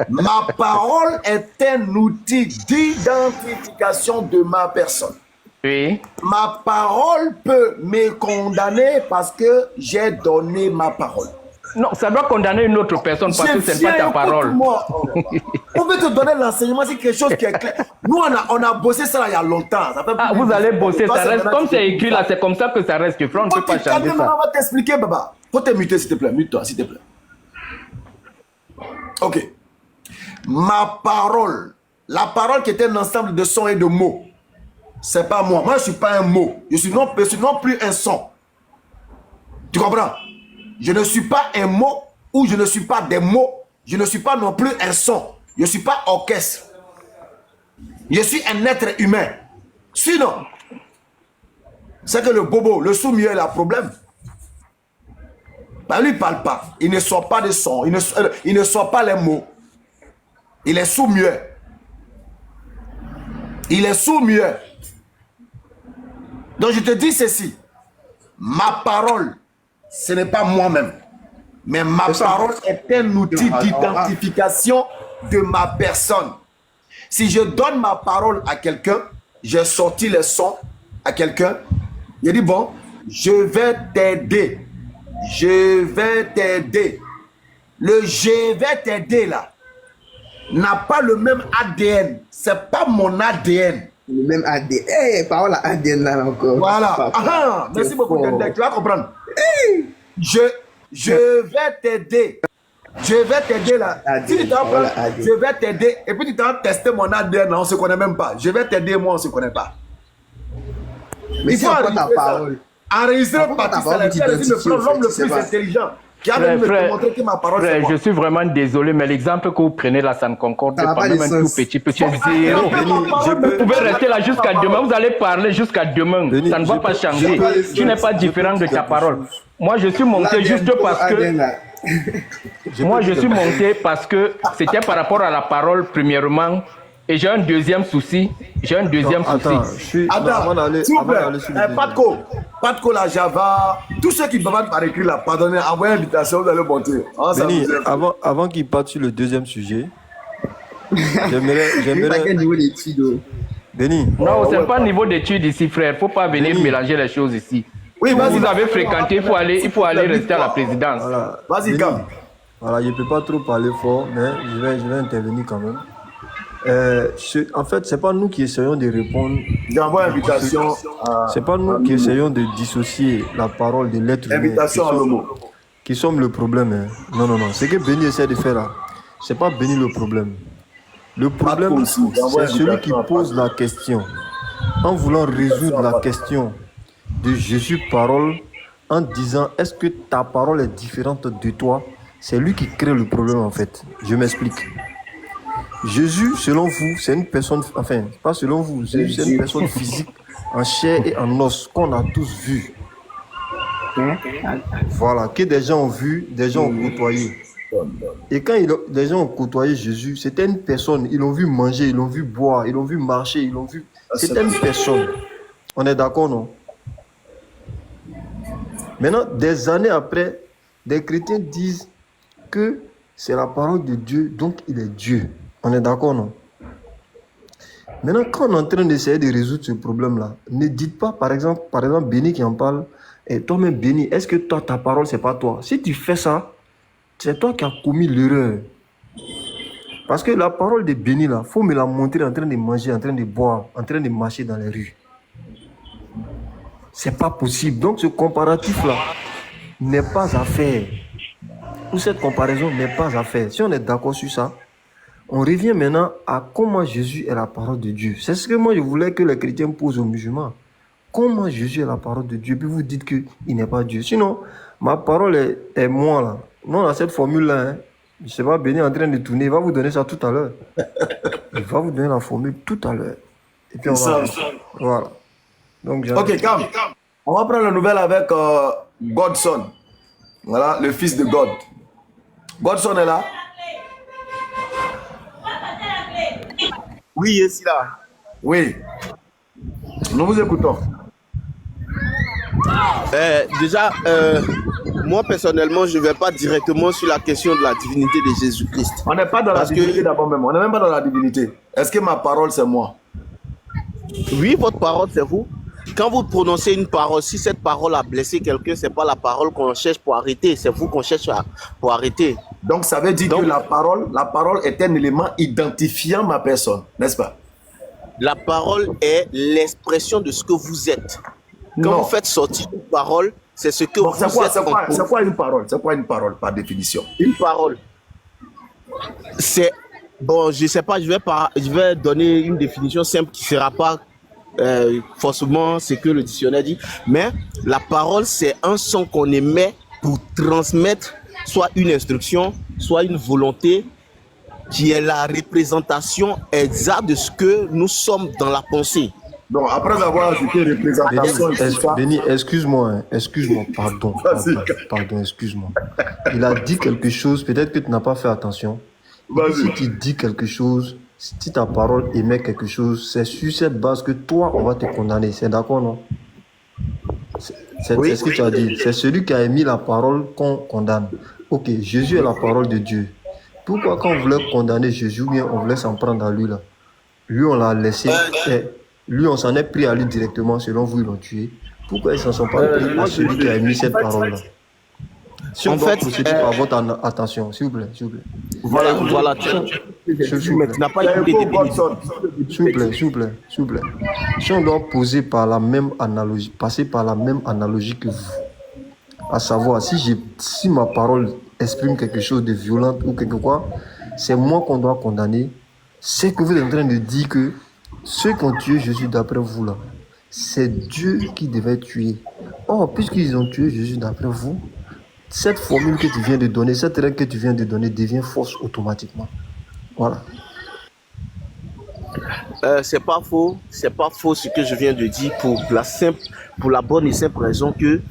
Ma parole est un outil d'identification de ma personne. Oui. Ma parole peut me condamner parce que j'ai donné ma parole. Non, ça doit condamner une autre personne parce que ce n'est pas ta parole. On veut te donner l'enseignement, c'est quelque chose qui est clair. Nous, on a bossé ça là, il y a longtemps. Ça fait vous allez bosser, ça reste comme c'est écrit là, c'est comme ça que ça reste. On ne peut pas changer ça. On va t'expliquer, Baba. Faut te muter, s'il te plaît. Mute-toi, s'il te plaît. Ok. Ma parole, la parole qui est un ensemble de sons et de mots, c'est pas moi. Moi, je ne suis pas un mot. Je suis non plus un son. Tu comprends? Je ne suis pas un mot ou je ne suis pas des mots. Je ne suis pas non plus un son. Je ne suis pas orchestre. Je suis un être humain. Sinon, c'est que le bobo, le sous-mieux, il a un problème. Ben, lui, il ne parle pas. Il ne sort pas de son. Il ne sort pas les mots. Il est sous-mieux. Il est sous-mieux. Donc, je te dis ceci. Ma parole, ce n'est pas moi-même. Mais ma parole est un outil d'identification de ma personne. Si je donne ma parole à quelqu'un, j'ai sorti les sons à quelqu'un, il dit bon, je vais t'aider. Je vais t'aider. Le je vais t'aider là n'a pas le même ADN. C'est pas mon ADN. Le même ADN. Hey, parole à ADN là encore. Voilà. Merci beaucoup, Kendek. Tu vas comprendre. Hey. Je vais t'aider. Je vais t'aider là. Si tu t'en prends, je vais t'aider. Et puis tu t'en testé mon ADN, on ne se connaît même pas. Je vais t'aider, moi, on ne se connaît pas. Mais il faut ta parole. Enregistrer par l'homme le plus intelligent. Frère, je suis vraiment désolé, mais l'exemple que vous prenez là, ça ne concorde pas. Même un tout petit zéro. Vous pouvez rester là jusqu'à demain. Vous allez parler jusqu'à demain. Ça ne va pas changer. Tu n'es pas différent de ta parole. Moi, je suis monté juste parce que... Moi, je suis monté parce que c'était par rapport à la parole, premièrement. Et j'ai un deuxième souci. Attends, s'il vous plaît, Patko, la Java, tous ceux qui peuvent par écrit là, pardonnez, envoyez l'invitation, vous allez monter. Béni, avant qu'il parte sur le deuxième sujet, j'aimerais... Quel niveau d'études? Béni. Non, c'est pas niveau d'études ici, frère. Faut pas venir mélanger les choses ici. Oui, vous avez fréquenté, il faut aller rester à la présidence. Voilà. Vas-y, Gam. Voilà, je ne peux pas trop parler fort, mais je vais intervenir quand même. En fait, c'est pas nous qui essayons de répondre. J'envoie invitation. C'est pas nous qui essayons de dissocier la parole de l'être humain. Invitation à l'homo. Qui sommes le problème. Hein. Non. Ce que Béni essaie de faire là, c'est pas Béni le problème. Le problème, c'est celui qui pose la question. En voulant résoudre la question de Jésus parole, en disant est-ce que ta parole est différente de toi, c'est lui qui crée le problème en fait. Je m'explique. Jésus, selon vous, c'est une personne, enfin, pas selon vous, Jésus, c'est une personne physique, en chair et en os, qu'on a tous vu. Voilà, que des gens ont vu, des gens ont côtoyé. Et quand les gens ont côtoyé Jésus, c'était une personne, ils l'ont vu manger, ils l'ont vu boire, ils l'ont vu marcher, ils l'ont vu. C'était une personne. On est d'accord, non? Maintenant, des années après, des chrétiens disent que c'est la parole de Dieu, donc il est Dieu. On est d'accord, non? Maintenant, quand on est en train d'essayer de résoudre ce problème-là, ne dites pas, par exemple, Béni qui en parle, et toi-même, Béni, est-ce que toi, ta parole, c'est pas toi? Si tu fais ça, c'est toi qui as commis l'erreur. Parce que la parole de Béni, là, il faut me la montrer en train de manger, en train de boire, en train de marcher dans les rues. C'est pas possible. Donc, ce comparatif-là n'est pas à faire. Ou cette comparaison n'est pas à faire. Si on est d'accord sur ça, on revient maintenant à comment Jésus est la parole de Dieu. C'est ce que moi, je voulais que les chrétiens posent aux musulmans. Comment Jésus est la parole de Dieu, puis vous dites qu'il n'est pas Dieu. Sinon, ma parole est moi, là. Non, dans cette formule-là, hein, je ne sais pas, Béni en train de tourner, il va vous donner ça tout à l'heure. Il va vous donner la formule tout à l'heure. Et puis on va... Voilà. Donc, ok, calme. On va prendre la nouvelle avec Godson. Voilà, le fils de God. Godson est là? Oui, il est là. Oui. Nous vous écoutons. Déjà, moi personnellement, je ne vais pas directement sur la question de la divinité de Jésus-Christ. On n'est pas dans la divinité d'abord même. On n'est même pas dans la divinité. Est-ce que ma parole, c'est moi? Oui, votre parole, c'est vous. Quand vous prononcez une parole, si cette parole a blessé quelqu'un, ce n'est pas la parole qu'on cherche pour arrêter. C'est vous qu'on cherche pour arrêter. Donc, ça veut dire que la parole est un élément identifiant ma personne, n'est-ce pas? La parole est l'expression de ce que vous êtes. Quand vous faites sortir une parole, c'est ce que vous êtes. C'est quoi une parole? C'est quoi une parole par définition? Une parole, c'est... Bon, je ne sais pas, je vais donner une définition simple qui ne sera pas forcément ce que le dictionnaire dit. Mais la parole, c'est un son qu'on émet pour transmettre soit une instruction, soit une volonté qui est la représentation exacte de ce que nous sommes dans la pensée. Donc, après avoir ajouté représentation... Béni, excuse-moi, pardon, excuse-moi. Il a dit quelque chose, peut-être que tu n'as pas fait attention. Si tu dis quelque chose, si ta parole émet quelque chose, c'est sur cette base que toi, on va te condamner. C'est d'accord, non? C'est ce que tu as dit. C'est celui qui a émis la parole qu'on condamne. Ok, Jésus est la parole de Dieu. Pourquoi quand on voulait condamner Jésus, bien on voulait s'en prendre à lui là? Lui, on l'a laissé. Lui, on s'en est pris à lui directement, selon vous, ils l'ont tué. Pourquoi ils ne s'en sont pas pris à celui qui a émis cette parole-là? Si on doit procéder par votre attention, s'il vous plaît, s'il vous plaît. Voilà. S'il vous plaît. Si on doit passer par la même analogie que vous, à savoir, si ma parole exprime quelque chose de violent ou quelque quoi, c'est moi qu'on doit condamner. C'est que vous êtes en train de dire que ceux qui ont tué Jésus d'après vous là, c'est Dieu qui devait tuer. Or, puisqu'ils ont tué Jésus d'après vous, cette formule que tu viens de donner, cette règle que tu viens de donner devient fausse automatiquement. Voilà. C'est pas faux ce que je viens de dire pour la bonne et simple raison que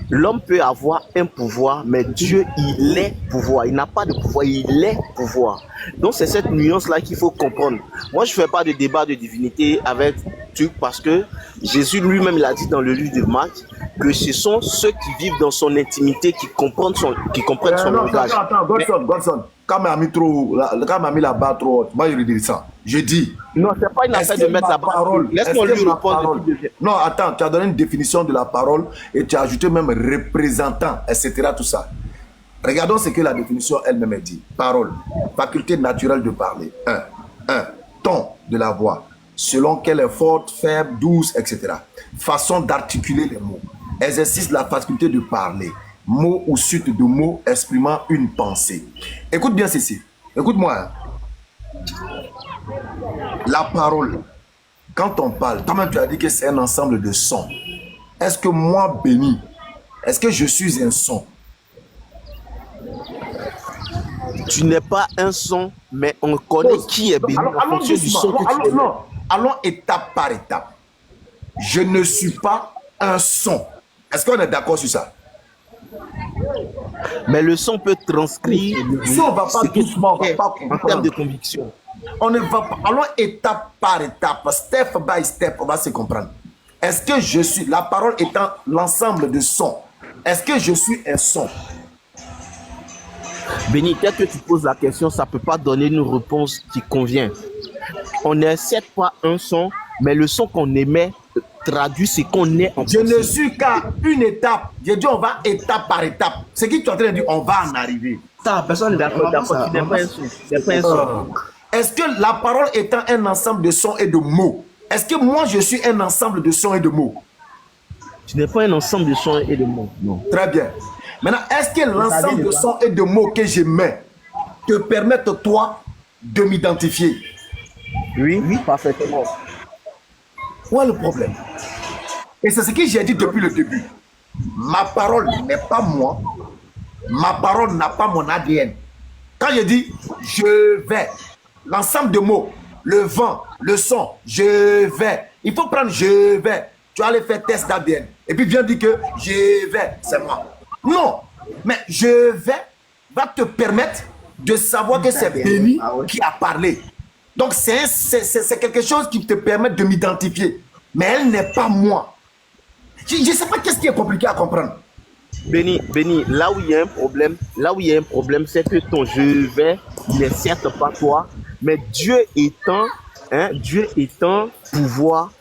l'homme peut avoir un pouvoir, mais Dieu, il est pouvoir. Il n'a pas de pouvoir, il est pouvoir. Donc c'est cette nuance-là qu'il faut comprendre. Moi, je ne fais pas de débat de divinité avec Dieu parce que Jésus lui-même, il a dit dans le livre de Marc que ce sont ceux qui vivent dans son intimité qui comprennent son langage. Attends, Godson, quand m'a mis la barre trop haute, moi je lui dis ça. Je dis. Non, c'est pas une affaire de mettre la barre. Laisse-moi lui répondre. Non, attends, tu as donné une définition de la parole et tu as ajouté même représentant, etc. Tout ça. Regardons ce que la définition elle-même dit. Parole, faculté naturelle de parler. Ton de la voix, selon qu'elle est forte, faible, douce, etc. Façon d'articuler les mots. Exercice de la faculté de parler. Mots ou suite de mots exprimant une pensée. Écoute bien ceci. Écoute-moi. La parole, quand on parle, toi-même tu as dit que c'est un ensemble de sons. Est-ce que moi, Béni, est-ce que je suis un son? Tu n'es pas un son, mais on connaît qui est Béni en fonction du son que tu es. Allons étape par étape. Je ne suis pas un son. Est-ce qu'on est d'accord sur ça? Mais le son peut transcrire. Si on ne va pas doucement, on va pas en termes de conviction. On ne va pas. Allons étape par étape, step by step, on va se comprendre. Est-ce que je suis, la parole étant l'ensemble de sons, est-ce que je suis un son? Béni, peut-être que tu poses la question, ça ne peut pas donner une réponse qui convient. On n'est certes pas un son, mais le son qu'on émet traduit ce qu'on est en Je ne suis qu'à une étape. J'ai dit on va étape par étape. Ce qui tu es en train de dire, on va en arriver. Personne d'accord, tu n'es pas un son. Tu n'es pas un son. Est-ce que la parole étant un ensemble de sons et de mots, est-ce que moi je suis un ensemble de sons et de mots? Tu n'es pas un ensemble de sons et de mots, non. Très bien. Maintenant, est-ce que l'ensemble de sons et de mots que je mets te permettent, toi, de m'identifier? Oui, parfaitement. Où est le problème? Et c'est ce que j'ai dit depuis le début. Ma parole n'est pas moi. Ma parole n'a pas mon ADN. Quand je dis je vais, l'ensemble de mots, le vent, le son, je vais. Il faut prendre je vais. Tu vas aller faire test d'ADN. Et puis viens dire que je vais, c'est moi. Non, mais je vais va te permettre de savoir que c'est Béni qui a parlé. Donc c'est quelque chose qui te permet de m'identifier. Mais elle n'est pas moi. Je ne sais pas qu'est-ce qui est compliqué à comprendre. Béni, là où il y a un problème, c'est que ton je vais n'est certes pas toi, mais Dieu étant pouvoir,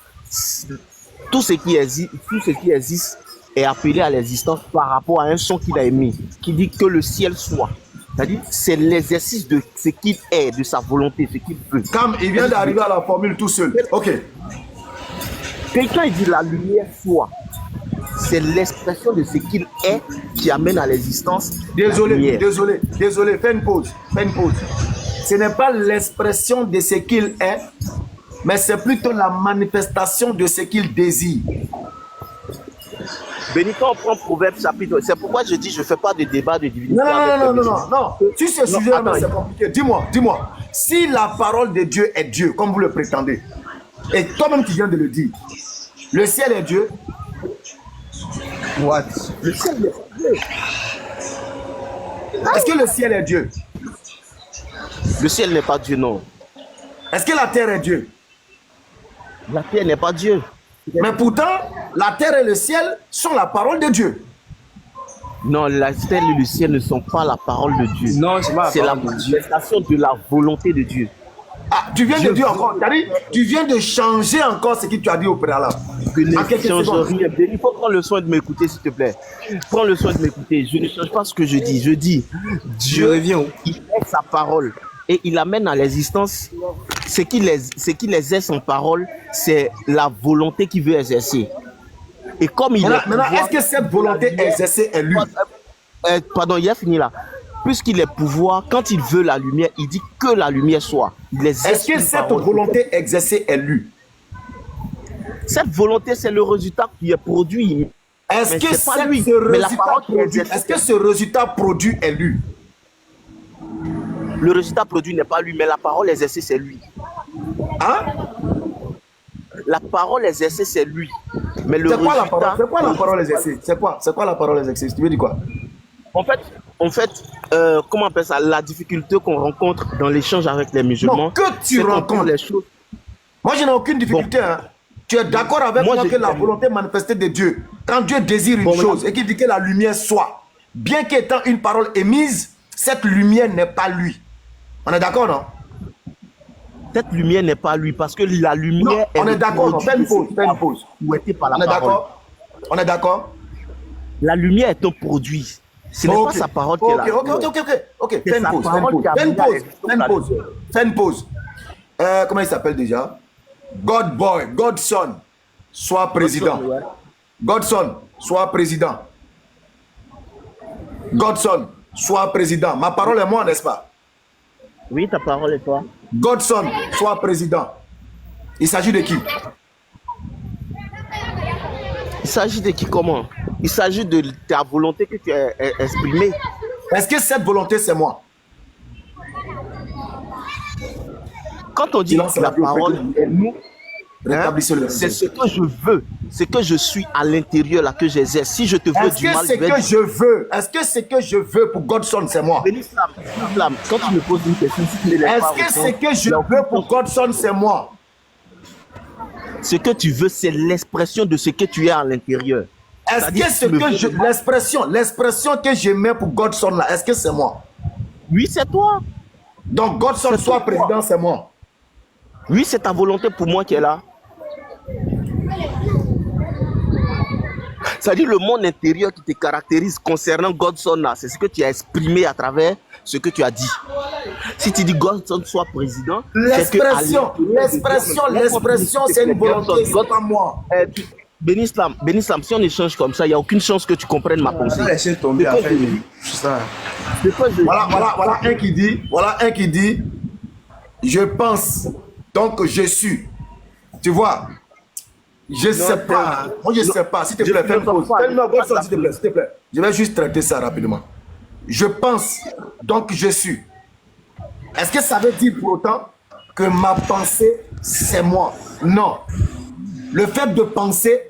tout ce qui existe est appelé à l'existence par rapport à un son qu'il a émis, qui dit que le ciel soit. C'est-à-dire, c'est l'exercice de ce qu'il est, de sa volonté, ce qu'il veut. Comme il vient d'arriver à la formule tout seul. Ok. Quelqu'un dit la lumière soit. C'est l'expression de ce qu'il est qui amène à l'existence. Désolé. Fais une pause. Ce n'est pas l'expression de ce qu'il est, mais c'est plutôt la manifestation de ce qu'il désire. Béni, quand on prend Proverbe chapitre, c'est pourquoi je dis je ne fais pas de débat de divinité. Non. Si ce sujet-là, c'est compliqué. Dis-moi. Si la parole de Dieu est Dieu, comme vous le prétendez, et toi-même tu viens de le dire, le ciel est Dieu. What? Le ciel n'est pas Dieu. Est-ce que le ciel est Dieu? Le ciel n'est pas Dieu, non. Est-ce que la terre est Dieu? La terre n'est pas Dieu. Mais pourtant, la terre et le ciel sont la parole de Dieu. Non, la terre et le ciel ne sont pas la parole de Dieu. Non, c'est la manifestation de la volonté de Dieu. Ah, tu viens de dire encore, tu viens de changer encore ce que tu as dit au préalable. Il faut prendre le soin de m'écouter, s'il te plaît. Prends le soin de m'écouter. Je ne change pas ce que je dis. Je dis, Dieu, il est sa parole et il amène à l'existence ce qu'il exerce en parole, c'est la volonté qu'il veut exercer. Et comme il maintenant, est-ce que cette volonté exercée est lui? Pardon, il a fini là. Puisqu'il est pouvoir, quand il veut la lumière, il dit que la lumière soit. Est-ce que cette volonté exercée est lui? Cette volonté, c'est le résultat qui est produit. Est-ce que ce résultat produit est lui? Le résultat produit n'est pas lui, mais la parole exercée, c'est lui. Hein? La parole exercée, c'est lui. Mais le c'est quoi la parole exercée? C'est quoi la parole exercée? Tu veux dire quoi? En fait, comment on appelle ça? La difficulté qu'on rencontre dans l'échange avec les musulmans. Non, que tu rencontres les choses. Moi, je n'ai aucune difficulté. Bon. Hein. Tu es d'accord avec moi que la volonté manifestée de Dieu, quand Dieu désire une chose et qu'il dit que la lumière soit, bien qu'étant une parole émise, cette lumière n'est pas lui. On est d'accord, non? Cette lumière n'est pas lui parce que la lumière on est d'accord, fais une pause. On est d'accord? La lumière est un produit. Ce n'est pas sa parole qui est là. Ok. Fais une pause. Comment il s'appelle déjà? Godson, sois président. Godson, sois président. Godson, sois président. Ma parole est moi, n'est-ce pas? Oui, ta parole est toi. Godson soit président. Il s'agit de qui? Il s'agit de qui, comment? Il s'agit de ta volonté que tu as exprimée. Est-ce que cette volonté, c'est moi? Quand on dit la parole est nous, c'est ce que je veux, ce que je suis à l'intérieur là que j'exerce. Si je te veux du mal, est-ce que c'est que je veux pour Godson, c'est moi? Quand tu me poses une question, est-ce que c'est que je veux pour Godson, c'est moi? Ce que tu veux, c'est l'expression de ce que tu es à l'intérieur. Est-ce que ce que l'expression que je mets pour Godson là, est-ce que c'est moi? Oui, c'est toi. Donc Godson soit président, c'est moi. Oui, c'est ta volonté pour moi qui est là. C'est-à-dire le monde intérieur qui te caractérise concernant Godson là, c'est ce que tu as exprimé à travers ce que tu as dit. Si tu dis Godson soit président, l'expression, c'est une volonté, c'est pas moi. Benislam, si on échange comme ça, il n'y a aucune chance que tu comprennes ma pensée. Laissez tomber après. Voilà un qui dit, je pense, donc je suis. Tu vois, je ne sais pas. Moi, je ne sais pas. S'il te plaît, fais une pause. S'il te plaît. Je vais juste traiter ça rapidement. Je pense, donc je suis. Est-ce que ça veut dire pour autant que ma pensée, c'est moi? Non. Le fait de penser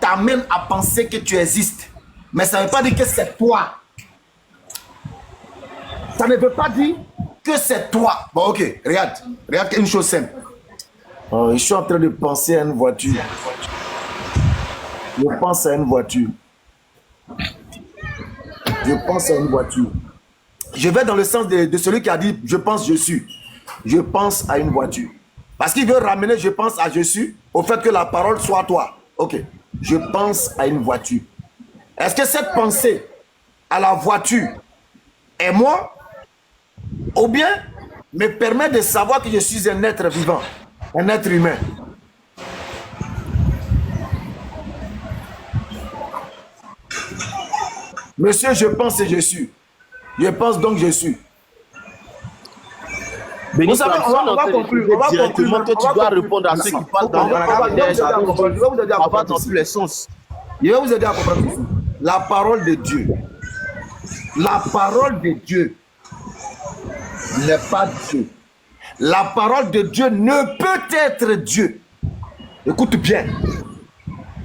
t'amène à penser que tu existes. Mais ça ne veut pas dire que c'est toi. Ça ne veut pas dire que c'est toi. Bon, ok, regarde une chose simple. Oh, je suis en train de penser à une voiture. Je pense à une voiture. Je vais dans le sens de celui qui a dit je pense, je suis. Je pense à une voiture. Parce qu'il veut ramener je pense à je suis au fait que la parole soit toi. Ok. Je pense à une voiture. Est-ce que cette pensée à la voiture est moi? Ou bien me permet de savoir que je suis un être vivant, un être humain? Monsieur, je pense et je suis. Je pense donc je suis. Vous savez, on va conclure. Que tu dois répondre à ceux qui parlent dans tous les sens. Je vais vous aider à comprendre. La parole de Dieu. La parole de Dieu n'est pas Dieu. La parole de Dieu ne peut être Dieu. Écoute bien.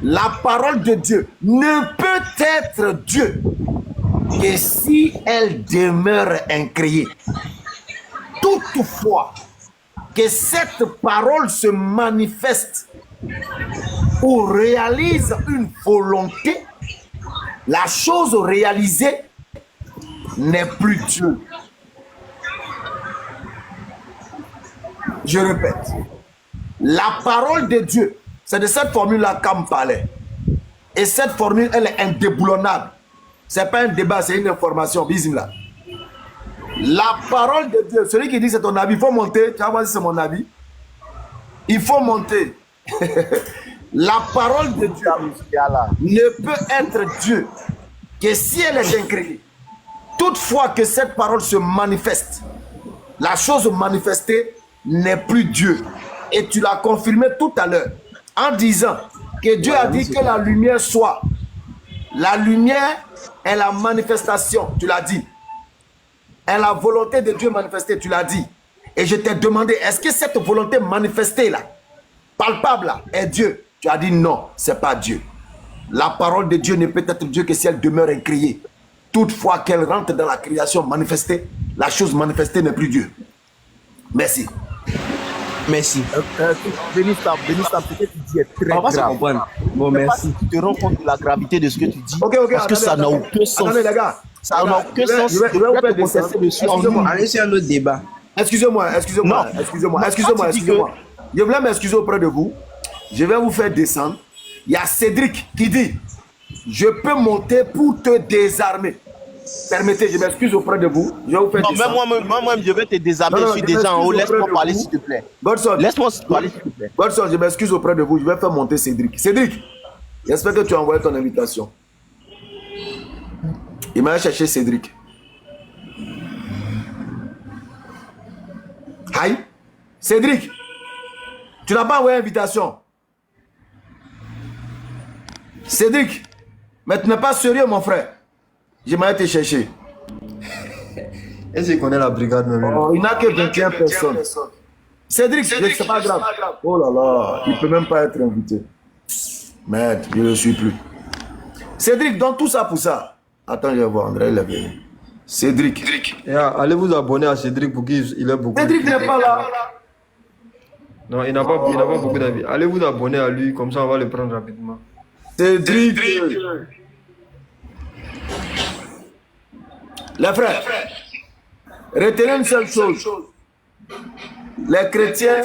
La parole de Dieu ne peut être Dieu que si elle demeure incréée. Toutefois, que cette parole se manifeste ou réalise une volonté, la chose réalisée n'est plus Dieu. Je répète, la parole de Dieu, c'est de cette formule-là qu'on parlait. Et cette formule, elle est indéboulonnable. Ce n'est pas un débat, c'est une information. Bismillah. La parole de Dieu, celui qui dit c'est ton avis, il faut monter. Tu vas voir si c'est mon avis. Il faut monter. La parole de Dieu ne peut être Dieu que si elle est incréée. Toutefois que cette parole se manifeste, la chose manifestée n'est plus Dieu. Et tu l'as confirmé tout à l'heure en disant que Dieu a dit que la lumière soit. La lumière est la manifestation, tu l'as dit. Est la volonté de Dieu manifestée, tu l'as dit. Et je t'ai demandé, est-ce que cette volonté manifestée là, palpable là, est Dieu? Tu as dit non, c'est pas Dieu. La parole de Dieu ne peut être Dieu que si elle demeure incréée. Toutefois qu'elle rentre dans la création manifestée, la chose manifestée n'est plus Dieu. Merci. Merci. Benislam, ce que tu dis est très grave. Bon, merci. Tu te rends compte de la gravité de ce que tu dis. Parce que ça n'a aucun sens. Attendez, les gars. Ça n'a aucun sens. Je vais vous faire descendre. Excusez-moi, allez sur un autre débat. Excusez-moi. Je voulais m'excuser auprès de vous. Je vais vous faire descendre. Il y a Cédric qui dit je peux monter pour te désarmer. Permettez, je m'excuse auprès de vous. Je vais vous faire descendre. Moi-même, je vais te désarmer. Je suis déjà en haut. Laisse-moi parler, s'il te plaît. Godson, laisse-moi parler, s'il te plaît. Godson, je m'excuse auprès de vous. Je vais faire monter Cédric. Cédric, j'espère que tu as envoyé ton invitation. Il m'a cherché Cédric. Aïe. Cédric, tu n'as pas envoyé invitation. Cédric, mais tu n'es pas sérieux, mon frère. J'aimerais te chercher. Est-ce qu'il connaît la brigade même? Oh, il n'a que 21 personnes. Cédric, c'est pas grave. Oh là là, il ne peut même pas être invité. Merde, je ne le suis plus. Cédric, donne tout ça pour ça. Attends, je vais voir, André, il est venu. Cédric. Allez vous abonner à Cédric pour qu'il ait beaucoup. Cédric n'est pas là. Non, il n'a pas beaucoup d'avis. Allez vous abonner à lui, comme ça on va le prendre rapidement. Cédric. Les frères, retenez une seule chose. Les chrétiens,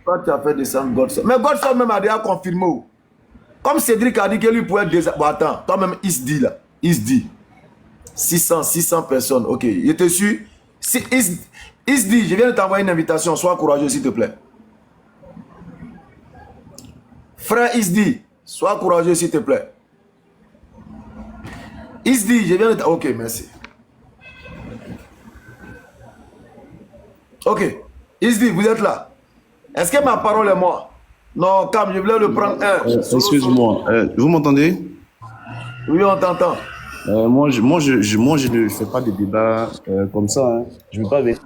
toi tu as fait descendre Godson. Mais Godson même a déjà confirmé. Comme Cédric a dit que lui pouvait être bon, attends, toi-même, il se dit là. Il se dit. 600 personnes. Ok, il était sûr. Il se dit, je viens de t'envoyer une invitation. Sois courageux, s'il te plaît. Frère, il se dit, sois courageux, s'il te plaît. Il se dit, je viens de... Ok, merci. Ok. Il se dit, vous êtes là. Est-ce que ma parole est moi? Non, Cam, je voulais le prendre un. Excuse-moi, vous m'entendez? Oui, on t'entend. Moi, je ne fais pas de débat comme ça. Hein. Je ne veux pas avec.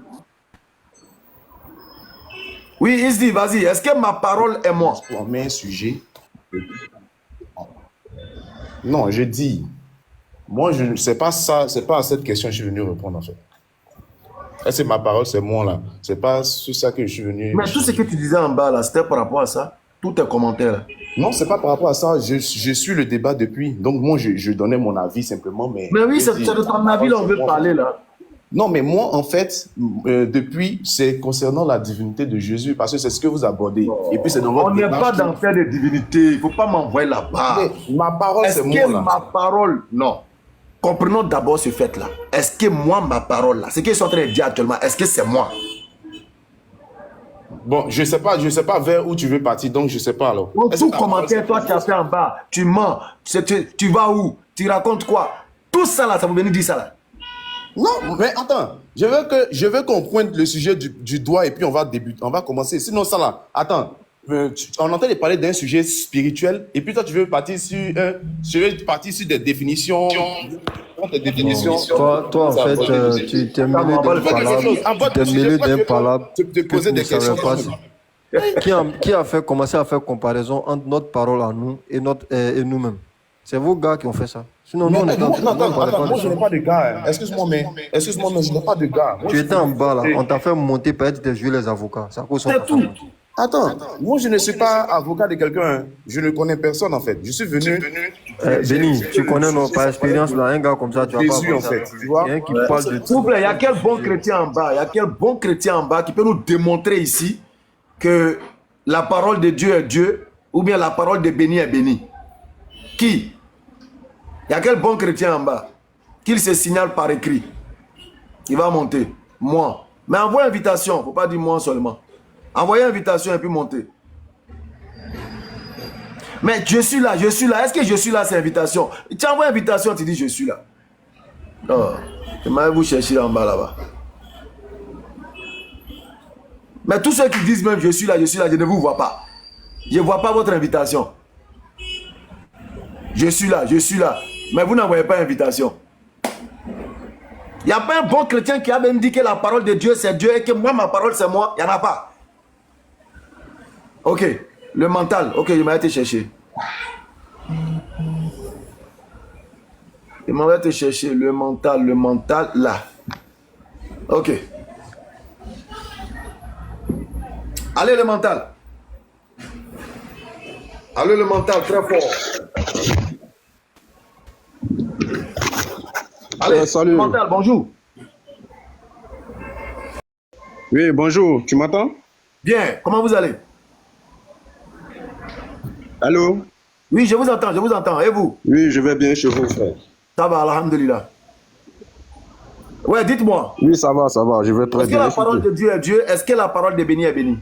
Oui, il se dit, vas-y, est-ce que ma parole est moi? On met un sujet. Non, je dis. Moi, je ne sais pas ça, c'est pas à cette question que je suis venu répondre en fait. Est-ce que ma parole, c'est moi là? C'est pas sur ça que je suis venu. Mais tout ce que tu disais en bas là, c'était par rapport à ça? Tous tes commentaires là? Non, c'est pas par rapport à ça. Je suis le débat depuis. Donc moi, je donnais mon avis simplement. Mais oui, c'est de ton avis là, on veut parler là. Non, mais moi, en fait, depuis, c'est concernant la divinité de Jésus, parce que c'est ce que vous abordez. Et puis, c'est dans votre on n'est pas dans faire de divinité. Il ne faut pas m'envoyer là-bas. Ma parole, c'est moi. Est-ce que ma parole... Non. Comprenons d'abord ce fait-là. Est-ce que moi, ma parole là, ce qu'ils sont en train de dire actuellement, est-ce que c'est moi? Bon, je sais pas vers où tu veux partir, donc je sais pas alors. Tout commentaire, toi, tu as fait en bas, tu mens, tu vas où? Tu racontes quoi? Tout ça là, ça vous venir dire ça là. Non, mais attends, je veux qu'on pointe le sujet du doigt et puis on va commencer. Sinon ça là, attends, on entend parler d'un sujet spirituel et puis toi tu veux partir sur des définitions. Des définitions. Toi en fait, tu t'es mêlé d'un palabre. Te poser des questions. Qui a commencé à faire comparaison entre notre parole à nous et nous-mêmes? C'est vos gars qui ont fait ça. Sinon, nous, on est moi, je n'ai pas de gars. Excuse-moi, mais je n'ai pas de gars. Tu étais en bas, là. On t'a fait monter pour être jouer les avocats. C'est tout. Attends, moi, je ne suis pas avocat de quelqu'un. Je ne connais personne, en fait. Je suis venu... Béni, tu connais par expérience, là, un gars comme ça, tu vas pas... en fait, tu vois. Qui parle de... S'il vous plaît, il y a quel bon chrétien en bas? Il y a quel bon chrétien en bas qui peut nous démontrer ici que la parole de Dieu est Dieu ou bien la parole de béni est béni? Qui? Il y a quel bon chrétien en bas? Qu'il se signale par écrit. Il va monter. Moi. Mais envoie invitation. Il ne faut pas dire moi seulement. Envoyez invitation et puis monter. Mais je suis là, je suis là. Est-ce que je suis là, c'est invitation? Tu envoies invitation, tu dis je suis là. Non. Vous chercher en bas là-bas. Mais tous ceux qui disent même je suis là, je ne vous vois pas. Je ne vois pas votre invitation. Je suis là, mais vous n'envoyez pas invitation. Il n'y a pas un bon chrétien qui a même dit que la parole de Dieu c'est Dieu et que moi ma parole c'est moi. Il n'y en a pas. Ok, le mental. Ok, je m'avais été chercher. Je m'avais été chercher le mental là. Ok. Allez le mental. Allez le mental, très fort. Allez, salut. Mental, bonjour. Oui, bonjour. Tu m'entends? Bien. Comment vous allez? Allô? Oui, je vous entends. Et vous? Oui, je vais bien chez vous, frère. Ça va, alhamdulillah. Ouais, dites-moi. Oui, ça va, je vais très bien. Est-ce que la parole de Dieu est Dieu? Est-ce que la parole de béni est béni?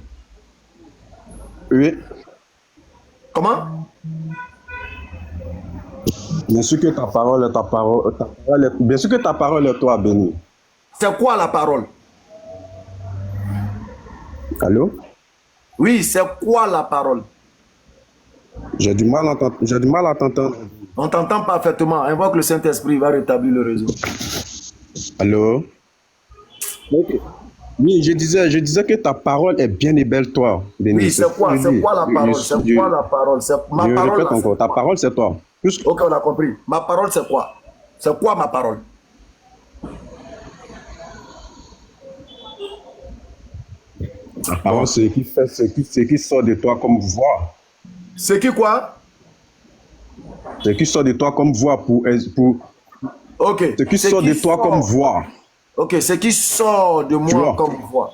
Oui. Comment? Bien sûr que ta parole bien sûr que ta parole est toi béni. C'est quoi la parole? Allô? Oui, c'est quoi la parole? J'ai du mal à t'entendre. On t'entend parfaitement. Invoque le Saint-Esprit, il va rétablir le réseau. Allô? Ok. Oui, je disais que ta parole est bien et belle, toi, Béni. Oui, c'est quoi la parole? C'est quoi la parole? Ma parole, répète encore, ta parole, c'est toi. Ok, on a compris. Ma parole, c'est quoi? C'est quoi ma parole? Ta parole, c'est ce qui sort de toi comme voix. C'est qui quoi? Ce qui sort de toi comme voix Ok. Ce qui sort de toi comme voix. Ok, ce qui sort de moi comme voix.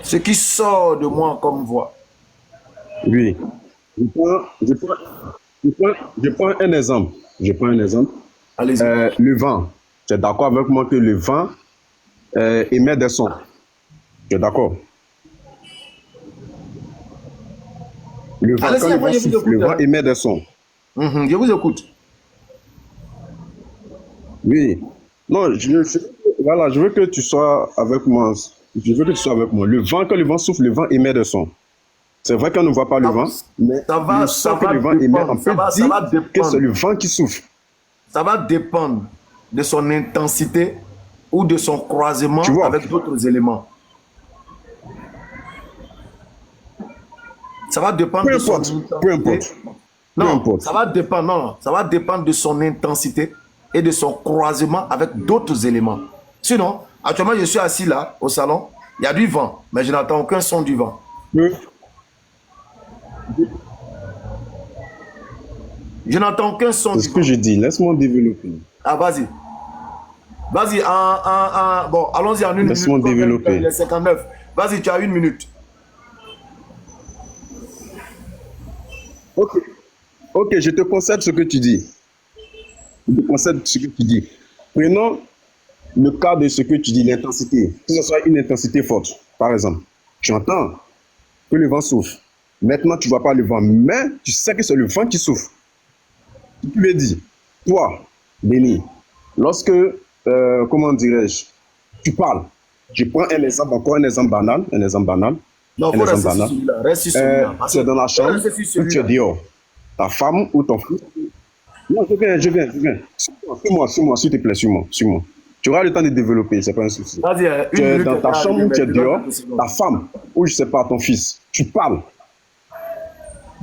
Ce qui sort de moi comme voix. Oui. Je prends un exemple. Allez-y. Le vent. Tu es d'accord avec moi que le vent émet des sons? Tu es d'accord? Le vent, quand le vent souffle, le vent émet des sons. Je vous écoute. Oui. Non, voilà, je veux que tu sois avec moi. Le vent, quand le vent souffle, le vent émet des sons. C'est vrai qu'on ne voit pas le vent, mais le son que le vent émet, on peut dire que c'est le vent qui souffle. Ça va dépendre de son intensité ou de son croisement avec d'autres éléments. Ça va dépendre de son intensité. Peu importe. Non, ça va dépendre. Non, ça va dépendre de son intensité et de son croisement avec d'autres éléments. Sinon, actuellement, je suis assis là, au salon, il y a du vent, mais je n'entends aucun son du vent. Je n'entends aucun son du vent. C'est ce que je dis, laisse-moi développer. Ah, vas-y. Vas-y, bon, allons-y en une minute. Laisse-moi développer. Il est 59. Vas-y, tu as 1 minute. Ok, je te concède ce que tu dis. Prenons le cas de ce que tu dis, l'intensité. Que ce soit une intensité forte, par exemple. Tu entends que le vent souffle. Maintenant, tu ne vois pas le vent, mais tu sais que c'est le vent qui souffle. Tu lui dis, toi, Béni, lorsque, comment dirais-je, tu parles. Je prends un exemple, encore un exemple banal. Non, faut rester sur celui-là. Tu es dans la chambre ou tu es dehors. Ta femme ou ton fils. Non, je viens. Suis-moi, s'il te plaît, suis-moi. Tu auras le temps de développer, c'est pas un souci. Tu es dans ta chambre ou tu es dehors, ta femme, ou je sais pas, ton fils, tu parles.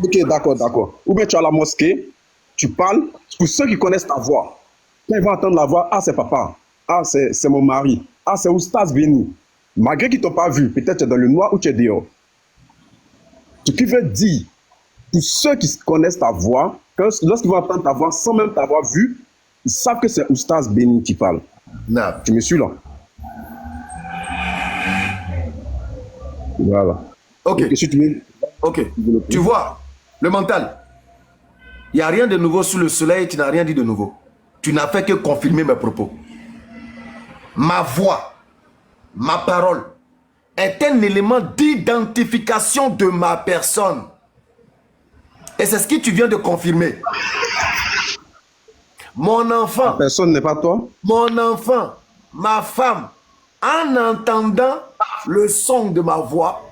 Ok, d'accord. Ou bien tu es à la mosquée, tu parles, pour ceux qui connaissent ta voix. Quand ils vont entendre la voix, ah c'est papa, ah c'est mon mari, ah c'est Oustaz Béni. Malgré qu'ils ne t'ont pas vu, peut-être tu es dans le noir ou tu es dehors. Ce qui veut dire, pour ceux qui connaissent ta voix, lorsqu'ils vont entendre ta voix sans même t'avoir vu, ils savent que c'est Oustaz Béni qui parle. Non. Tu me suis là? Voilà. Ok. Tu vois, le mental, il n'y a rien de nouveau sous le soleil, tu n'as rien dit de nouveau. Tu n'as fait que confirmer mes propos. Ma voix, ma parole est un élément d'identification de ma personne. Et c'est ce que tu viens de confirmer. Mon enfant. La personne n'est pas toi? Mon enfant, ma femme, en entendant le son de ma voix,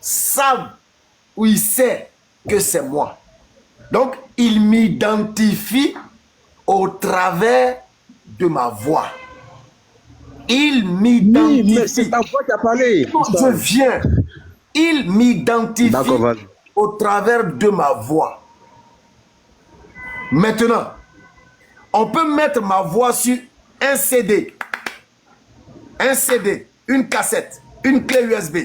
savent ou ils savent que c'est moi. Donc, il m'identifie au travers de ma voix. Il m'identifie. Oui, mais c'est ta voix qui a parlé. Je viens. Il m'identifie au travers de ma voix. Maintenant, on peut mettre ma voix sur un CD, une cassette, une clé USB.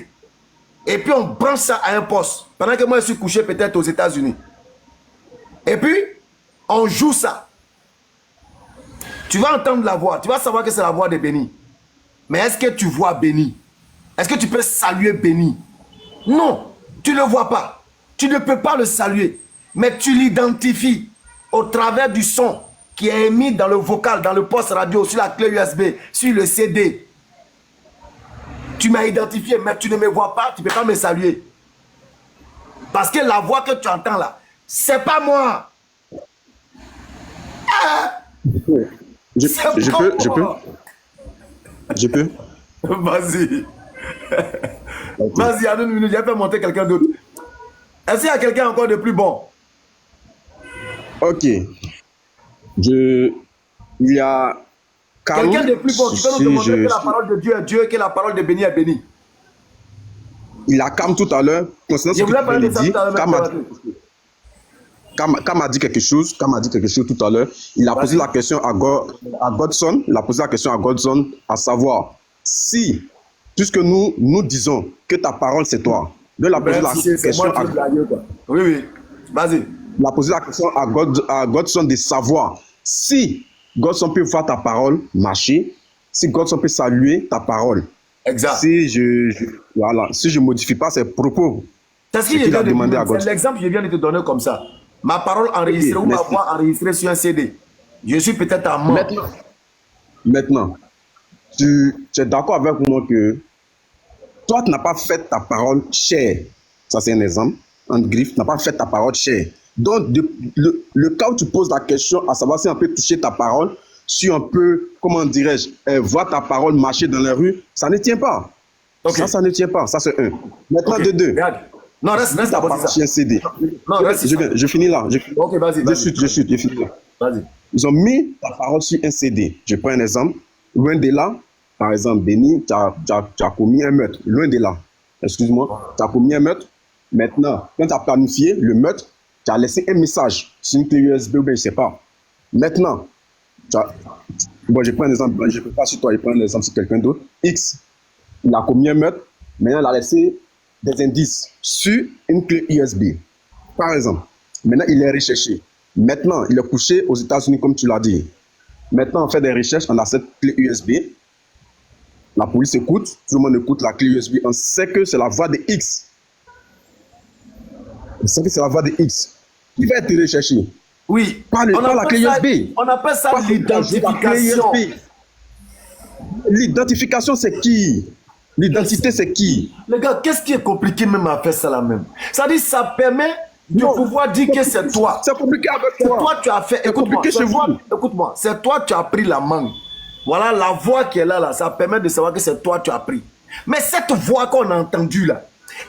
Et puis on branche ça à un poste. Pendant que moi je suis couché peut-être aux États-Unis. Et puis, on joue ça. Tu vas entendre la voix. Tu vas savoir que c'est la voix de Béni. Mais est-ce que tu vois Béni? Est-ce que tu peux saluer Béni? Non, tu ne le vois pas. Tu ne peux pas le saluer. Mais tu l'identifies au travers du son qui est émis dans le vocal, dans le poste radio, sur la clé USB, sur le CD. Tu m'as identifié, mais tu ne me vois pas, tu ne peux pas me saluer. Parce que la voix que tu entends là, c'est pas moi. Je peux. Vas-y. Vas-y, en une minute, j'ai fait monter quelqu'un d'autre. Est-ce qu'il y a quelqu'un encore de plus bon? Ok. Il y a... Quelqu'un de plus bon qui peut nous demander que la parole de Dieu est Dieu et que la parole de béni est béni. Il a Cam tout à l'heure, concernant ce que tu dit, Cam a dit quelque chose tout à l'heure. Il a posé la question à Godson, à savoir si, puisque nous disons que ta parole c'est toi, il a posé la question à... Oui, vas-y. Il a posé la question à Godson de savoir si Godson peut voir ta parole marcher, si Godson peut saluer ta parole. Exact. Si je modifie pas ses propos, c'est ce qu'il a demandé à Godson. C'est l'exemple que je viens de te donner comme ça. Ma parole enregistrée ou ma voix enregistrée sur un CD. Je suis peut-être à mort. Maintenant, tu es d'accord avec moi que toi, tu n'as pas fait ta parole chère. Ça, c'est un exemple. En griffe, tu n'as pas fait ta parole chère. Donc, le cas où tu poses la question, à savoir si on peut toucher ta parole, si on peut, comment dirais-je, voir ta parole marcher dans les rues, ça ne tient pas. Okay. Ça ne tient pas. Ça, c'est un. Maintenant, de deux. Regarde. Non, reste à poser ça. CD. Non, je finis là. Ok, vas-y. Je finis là. Vas-y. Ils ont mis ta parole sur un CD. Je prends un exemple. Loin de là, par exemple, Béni, tu as commis un meurtre. Loin de là. Excuse-moi. Tu as commis un meurtre. Maintenant, quand tu as planifié le meurtre, tu as laissé un message sur une clé USB ou bien je ne sais pas. Maintenant, bon, je prends un exemple. Je ne peux pas sur toi, je prends un exemple sur quelqu'un d'autre. X, il a commis un meurtre. Maintenant, il a laissé des indices sur une clé USB. Par exemple, maintenant, il est recherché. Maintenant, il est couché aux États-Unis, comme tu l'as dit. Maintenant, on fait des recherches, on a cette clé USB. La police écoute, tout le monde écoute la clé USB. On sait que c'est la voix de X. On sait que c'est la voix de X. Il va être recherché. Oui. Par la clé USB. On appelle ça l'identification. L'identification, c'est qui? L'identité, c'est qui? Les gars, qu'est-ce qui est compliqué même à faire ça là même? Ça dit, ça permet de pouvoir dire que c'est toi. C'est compliqué avec toi. C'est toi tu as fait. Écoute-moi, c'est toi tu as pris la mangue. Voilà la voix qui est là, ça permet de savoir que c'est toi tu as pris. Mais cette voix qu'on a entendue là,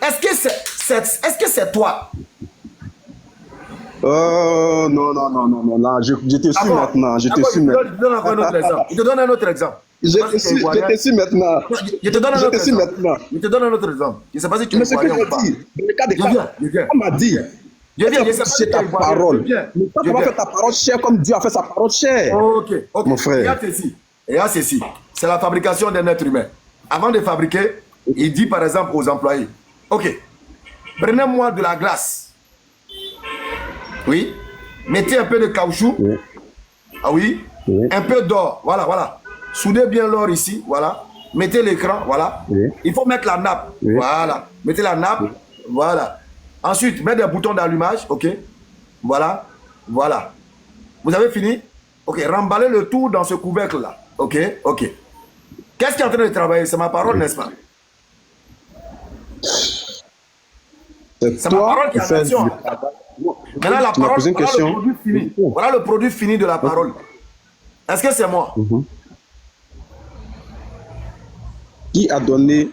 est-ce que c'est toi? Non, là, je te suis maintenant. Je te suis maintenant. Je te donne encore un autre exemple. Je te donne un autre exemple. Je te suis maintenant. Je te donne un autre exemple. Je te donne un autre exemple. Je ne sais pas si tu me vois ou pas. Dans le cas de cas, on m'a dit. C'est ta parole. Tu vas faire ta parole chère comme Dieu a fait sa parole chère. Ok. Mon frère. Et là, ceci. C'est la fabrication d'un être humain. Avant de fabriquer, il dit par exemple aux employés, ok, prenez-moi de la glace. Oui. Mettez un peu de caoutchouc. Oui. Ah oui. Un peu d'or. Voilà. Soudez bien l'or ici. Voilà. Mettez l'écran. Voilà. Oui. Il faut mettre la nappe. Oui. Voilà. Mettez la nappe. Oui. Voilà. Ensuite, mettez des boutons d'allumage. Ok. Voilà. Vous avez fini? Ok. Remballez le tout dans ce couvercle-là. Ok. Qu'est-ce qui est en train de travailler? C'est ma parole, n'est-ce pas? C'est ma parole qui a attention. Maintenant, la parole, voilà le produit fini de la parole. Est-ce que c'est moi? Qui a donné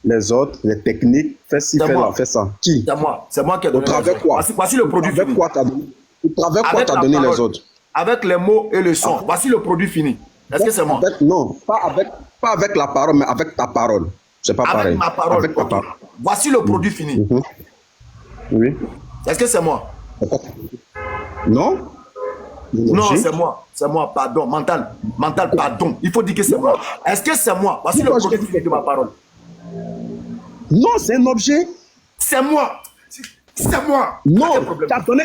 les ordres, les techniques, fais ci, fais là, fais ça? Qui? C'est moi qui ai donné. Au travers quoi? Voici le produit fini. Au travers quoi tu as donné les ordres? Avec les mots et le son. Voici le produit fini. Est-ce que c'est moi? Non, pas avec la parole, mais avec ta parole. C'est pas pareil. Avec ma parole. Avec ta parole. Voici le produit fini. Oui. Est-ce que c'est moi? Non. Non, c'est moi. C'est moi, pardon. Mental, pardon. Il faut dire que c'est moi. Est-ce que c'est moi? Voici le produit fini de ma parole. Non, c'est un objet. C'est moi. C'est moi. Non, tu as donné.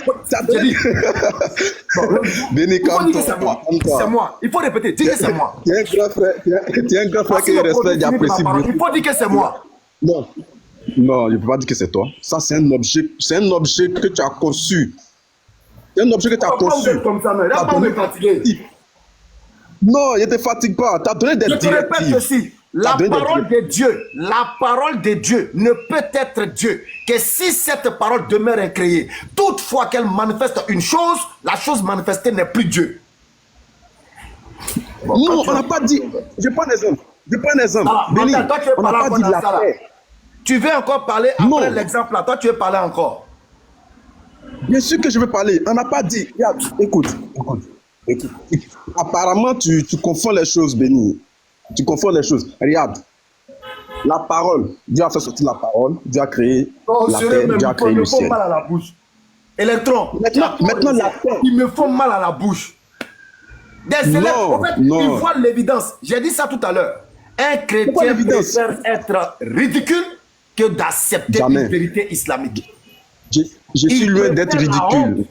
Béni, calme-toi. C'est moi. Il faut répéter. Dis que c'est moi. Tu es un grand frère qui respecte et apprécie beaucoup. Il faut dire que c'est moi. Non, je ne peux pas dire que c'est toi. Ça, c'est un objet. C'est un objet que tu as conçu. C'est un objet que tu as conçu. Comme ça, mais là, pas me fatiguer. Non, il ne te fatigue pas. Tu as donné des directives. Je te répète ceci. La parole de Dieu ne peut être Dieu que si cette parole demeure incréée. Toutefois qu'elle manifeste une chose, la chose manifestée n'est plus Dieu. Non, on n'a pas dit. Je prends un exemple. Béni, on n'a pas dit la paix. Tu veux encore parler après l'exemple là? Toi, tu veux parler encore? Bien sûr que je veux parler. On n'a pas dit. Regarde, écoute. Apparemment, tu confonds les choses, Béni. Tu confonds les choses. Regarde. La parole. Dieu a fait sortir la parole. Dieu a créé la terre. Dieu a créé le ciel. Il me font mal à la bouche. Électron. Maintenant la terre. Ils me font mal à la bouche. Des élèves, en fait, ils voient l'évidence. J'ai dit ça tout à l'heure. Un chrétien préfère être ridicule que d'accepter une vérité islamique. Je suis loin d'être ridicule.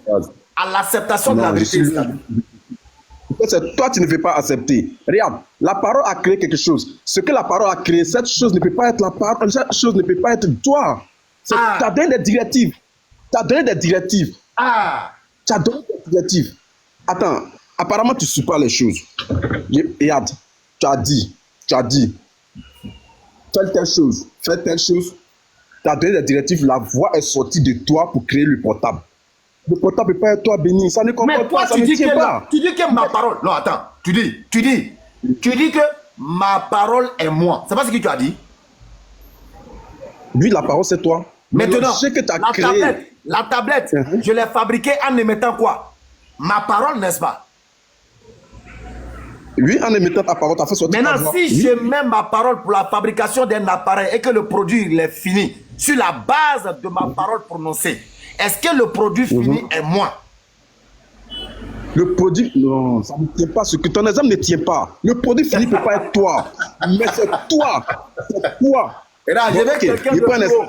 À l'acceptation de la vérité islamique. Toi, tu ne veux pas accepter. Regarde, la parole a créé quelque chose. Ce que la parole a créé, cette chose ne peut pas être la parole, cette chose ne peut pas être toi. Tu as donné des directives. Tu as donné des directives. Tu as donné des directives. Attends, apparemment, tu ne suis pas les choses. Regarde, tu as dit, fais telle chose. Tu as donné des directives, la voix est sortie de toi pour créer le portable. Le portable ne peut pas être toi, Béni. Ça ne comprend pas, ça ne tient pas. Tu dis que ma parole... Non, attends. Tu dis que ma parole est moi. C'est pas ce que tu as dit? Oui, la parole, c'est toi. Maintenant, ce que tu as créé... La tablette, je l'ai fabriquée en émettant quoi? Ma parole, n'est-ce pas? Oui, en émettant ta parole, tu as fait sortir ta voix. Maintenant, si je mets ma parole pour la fabrication d'un appareil et que le produit il est fini, sur la base de ma parole prononcée, est-ce que le produit fini est moi? Le produit, non, ça ne tient pas. Ce que ton exemple ne tient pas. Le produit fini ne peut pas être toi. Mais c'est toi. C'est toi. Et là, je vais quelqu'un de nouveau.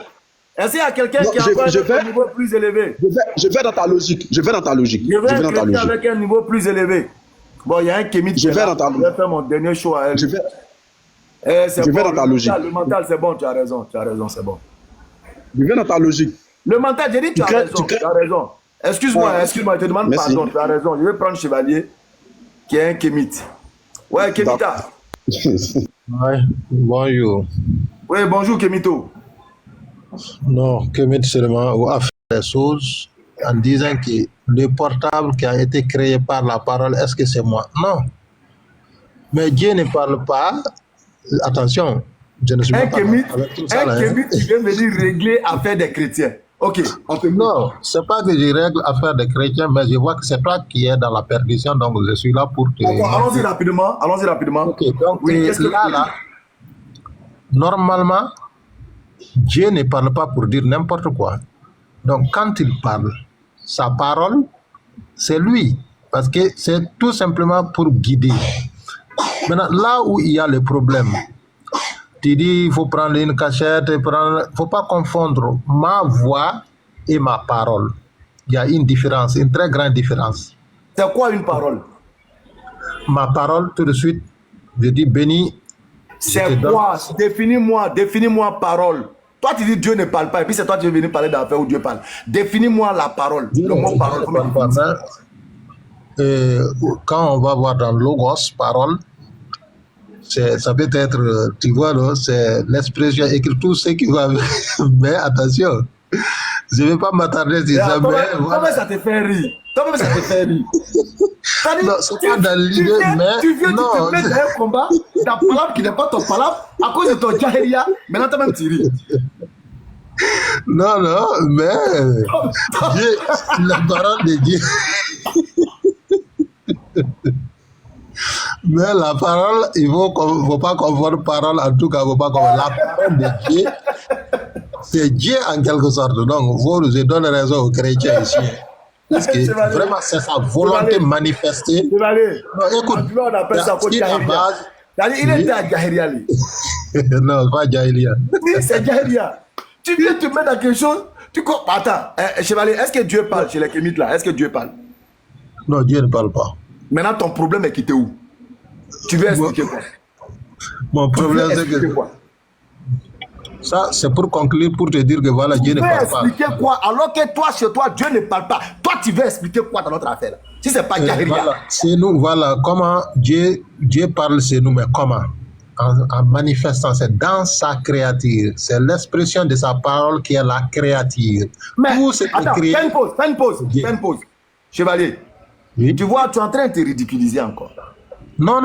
Est-ce qu'il y a quelqu'un qui a un niveau plus élevé? Je vais dans ta logique. Je vais quelqu'un avec un niveau plus élevé. Bon, il y a un Kémit. Je vais faire mon dernier show à elle. Je vais dans ta logique. Le mental, c'est bon, tu as raison, c'est bon. Je vais dans ta logique. Le mental, j'ai dit tu as raison. Excuse-moi, je te demande pardon, tu as raison. Je vais prendre Chevalier, qui est un Kémit. Ouais, Kémita. Ouais, bonjour. Oui, bonjour, Kémito. Non, Kémit seulement a fait des choses en disant que le portable qui a été créé par la parole, est-ce que c'est moi? Non. Mais Dieu ne parle pas. Attention, je ne suis pas Kémit, un Kémit qui vient venir régler affaire des chrétiens. Ok. Non, c'est pas que je règle affaire des chrétiens, mais je vois que c'est toi qui es dans la perdition, donc je suis là pour te... Allons-y rapidement. Ok, donc là, normalement, Dieu ne parle pas pour dire n'importe quoi. Donc quand il parle, sa parole, c'est lui. Parce que c'est tout simplement pour guider. Maintenant, là où il y a le problème, tu dis il faut prendre une cachette, il ne faut pas confondre ma voix et ma parole. Il y a une différence, une très grande différence. C'est quoi une parole? Ma parole, tout de suite, je dis béni. C'est quoi? Définis-moi parole. Toi, tu dis Dieu ne parle pas, et puis c'est toi qui veux venir parler d'affaires où Dieu parle. Définis-moi la parole. Le mot parole. Quand on va voir dans Logos, parole, ça peut être, tu vois, c'est l'expression écrite, tout ce qui va. Mais attention, je ne vais pas m'attarder sur ça. Comment ça te fait rire? Non, c'est pas dans l'idée, mais. Tu viens de te mettre dans un combat, ta parole qui n'est pas ton parole, à cause de ton jahéria, maintenant tu as même tiré. Non, mais. Dieu, la parole de Dieu. Mais la parole, il ne faut pas confondre parole, en tout cas, il ne faut pas confondre. La parole de Dieu, c'est Dieu en quelque sorte. Donc, je donne raison aux chrétiens ici. Parce que vraiment, c'est sa volonté manifestée. Non, écoute, on appelle ça quoi, Jahiria. Il était à Jahiria. Non, pas Jahiria. Oui, c'est Jahiria. Tu viens te mettre dans quelque chose. Attends, Chevalier, est-ce que Dieu parle chez les Kémites là? Est-ce que Dieu parle? Non, Dieu ne parle pas. Maintenant, ton problème est quitté où? Tu veux expliquer quoi? Mon problème, c'est que... Ça, c'est pour conclure, pour te dire que voilà, Dieu ne parle pas. Tu veux expliquer quoi? Alors que toi, chez toi, Dieu ne parle pas. Toi, tu veux expliquer quoi dans notre affaire? Si ce n'est pas Jahiria. Voilà, c'est nous, voilà, comment Dieu parle, c'est nous, mais comment? En manifestant, c'est dans sa créature. C'est l'expression de sa parole qui est la créature. Mais, tout ce attends, qui fais une pause. Chevalier, oui? Tu vois, tu es en train de te ridiculiser encore. Non.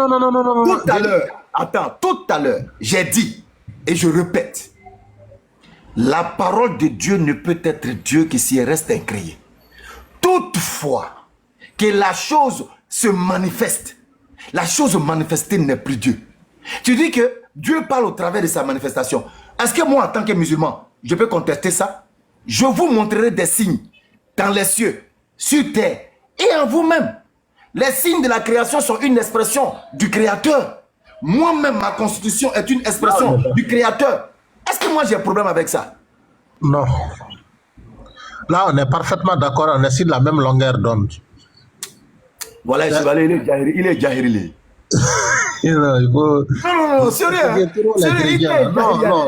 Tout à l'heure, j'ai dit, et je répète, La parole de Dieu ne peut être Dieu que si elle reste incréée. Toutefois, que la chose se manifeste, la chose manifestée n'est plus Dieu. Tu dis que Dieu parle au travers de sa manifestation. Est-ce que moi, en tant que musulman, je peux contester ça? Je vous montrerai des signes dans les cieux, sur terre et en vous-même. Les signes de la création sont une expression du Créateur. Moi-même, ma constitution est une expression du Créateur. Est-ce que moi j'ai un problème avec ça? Non. Là, on est parfaitement d'accord, on est sur la même longueur d'onde. Voilà, chevalier, il est jahiri. Non, il faut... Non, sérieux.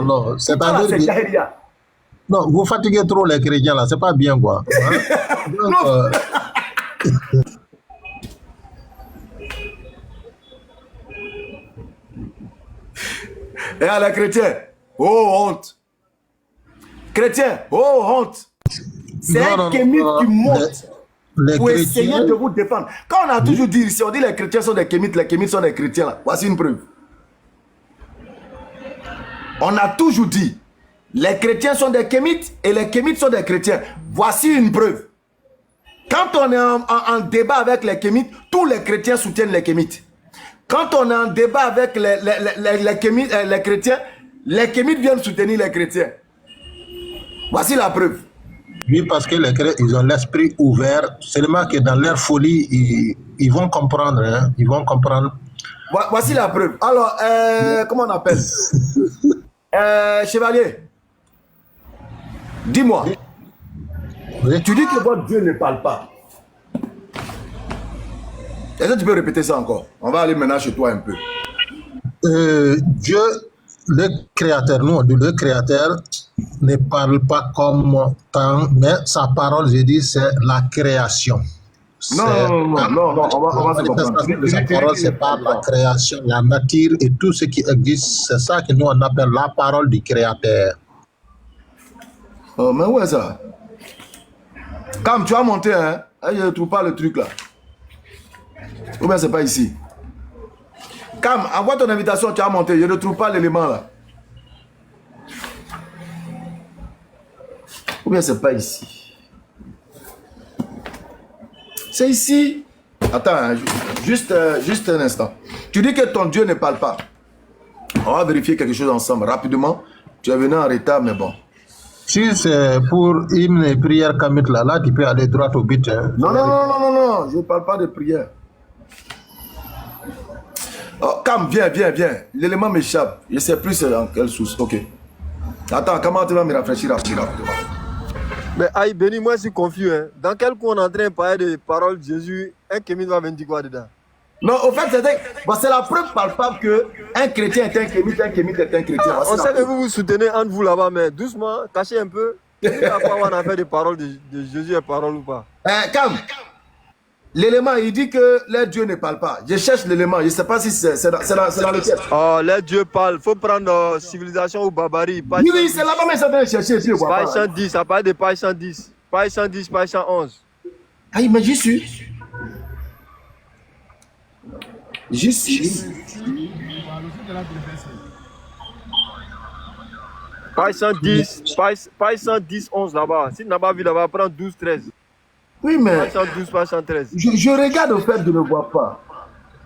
Non, c'est-à-dire que... Non, vous fatiguez trop les chrétiens là, c'est pas bien quoi. Hein? Donc, Et à la chrétien, oh honte. Chrétien, oh honte. C'est un kémite qui monte pour essayer de vous défendre. Quand on a toujours dit ici, on dit les chrétiens sont des kémites sont des chrétiens. Là. Voici une preuve. On a toujours dit, les chrétiens sont des kémites et les kémites sont des chrétiens. Voici une preuve. Quand on est en débat avec les kémites, tous les chrétiens soutiennent les kémites. Quand on est en débat avec les chrétiens, les kémites viennent soutenir les chrétiens. Voici la preuve. Oui, parce que les chrétiens, ils ont l'esprit ouvert. Seulement que dans leur folie, ils vont comprendre. Hein? Ils vont comprendre. Voici la preuve. Alors, comment on appelle? Chevalier, dis-moi. Oui. Tu dis que votre Dieu ne parle pas. Est-ce que tu peux répéter ça encore? On va aller maintenant chez toi un peu. Dieu, le créateur, nous on dit le créateur ne parle pas comme tant, mais sa parole, je dis, c'est la création. Non, on va se comprendre. Sa parole, c'est pas la création, la nature et tout ce qui existe. C'est ça que nous on appelle la parole du créateur. Oh, mais où est ça? Comme tu as monté, hein? Je ne trouve pas le truc là. Ou bien c'est pas ici. Cam, envoie ton invitation, tu as monté. Je ne trouve pas l'élément là. Ou bien c'est pas ici. C'est ici. Attends, hein, juste un instant. Tu dis que ton Dieu ne parle pas. On va vérifier quelque chose ensemble rapidement. Tu es venu en retard, mais bon. Si c'est pour hymne et prière Kamit là, tu peux aller droit au but. Hein. Non, je ne parle pas de prière. Oh, Cam, viens. L'élément m'échappe. Je ne sais plus c'est dans quelle source. Ok. Attends, comment tu vas me rafraîchir rapidement? Mais aïe, Béni, moi je suis confus. Hein. Dans quel coup on est en train de parler des paroles de Jésus, un kémite va venir dire quoi dedans? Non, au fait, c'est la preuve palpable qu'un chrétien est un kémite est un chrétien. On sait que vous vous soutenez entre vous là-bas, mais doucement, cachez un peu. On a fait des paroles de Jésus et paroles ou pas? Cam, l'élément, il dit que les dieux ne parlent pas. Je cherche l'élément, je ne sais pas si c'est dans le ciel. Oh, les dieux parlent. Il faut prendre civilisation ou barbarie. Oui, c'est là-bas, mais ça doit chercher. Page 110, ça parle de page 110. Page 110, page 111. Ah, mais j'y suis. J'y suis. Page 110, page 110, 11 là-bas. Si tu n'as pas vu là-bas, prends 12, 13. Oui, mais. Page 112, page 113. Je regarde au fait de ne voir pas.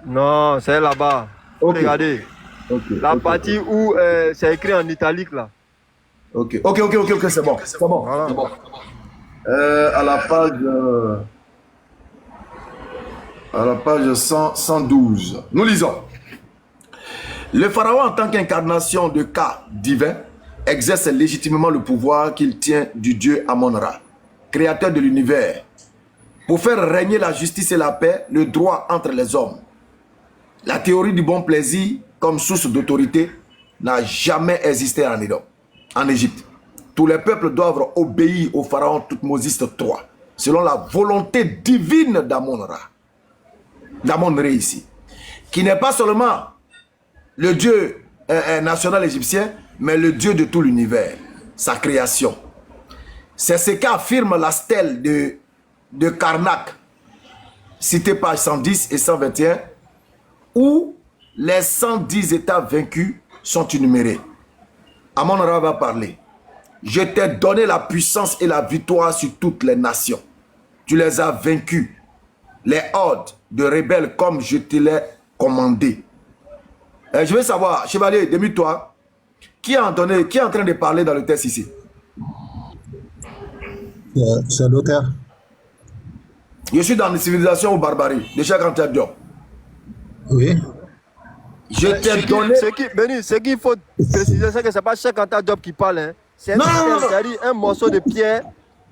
Non, c'est là-bas. Okay. Regardez. La partie où c'est écrit en italique là. Ok, c'est bon. Voilà. C'est bon. À la page 112. Nous lisons. Le pharaon, en tant qu'incarnation de cas divin, exerce légitimement le pouvoir qu'il tient du dieu Amon-Ra, créateur de l'univers, pour faire régner la justice et la paix, le droit entre les hommes. La théorie du bon plaisir comme source d'autorité n'a jamais existé en Égypte. Tous les peuples doivent obéir au pharaon Toutmosis III, selon la volonté divine d'Amon-Ra. D'Amon-Ré ici, qui n'est pas seulement le Dieu national égyptien, mais le Dieu de tout l'univers, sa création. C'est ce qu'affirme la stèle de Karnak, citée page 110 et 121, où les 110 États vaincus sont énumérés. Amon-Ra va parler. Je t'ai donné la puissance et la victoire sur toutes les nations. Tu les as vaincus, les hordes de rebelles comme je te l'ai commandé. Je veux savoir, chevalier, demi-toi, qui est en train de parler dans le texte ici? C'est l'auteur. Je suis dans une civilisation ou barbarie, de Cheikh Anta Diop. Oui. Je t'ai donné... Ce qu'il faut préciser, c'est que ce n'est pas Cheikh Anta Diop qui parle. Hein. C'est un morceau de pierre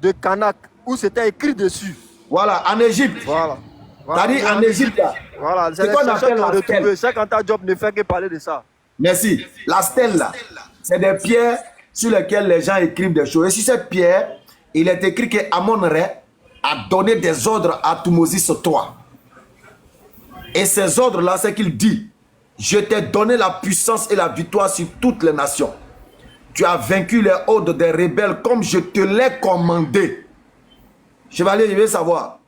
de Kanak où c'était écrit dessus. Voilà, en Égypte. Voilà. C'est-à-dire en Égypte, là. Voilà, c'est quoi on appelle la stèle. Cheikh Anta Diop ne fait que parler de ça. Merci. La stèle, là, c'est des pierres sur lesquelles les gens écrivent des choses. Et sur cette pierre, il est écrit que Amon-Ré a donné des ordres à Thutmose III. Et ces ordres-là, c'est qu'il dit: je t'ai donné la puissance et la victoire sur toutes les nations. Tu as vaincu les hordes des rebelles comme je te l'ai commandé. Chevalier, je veux savoir,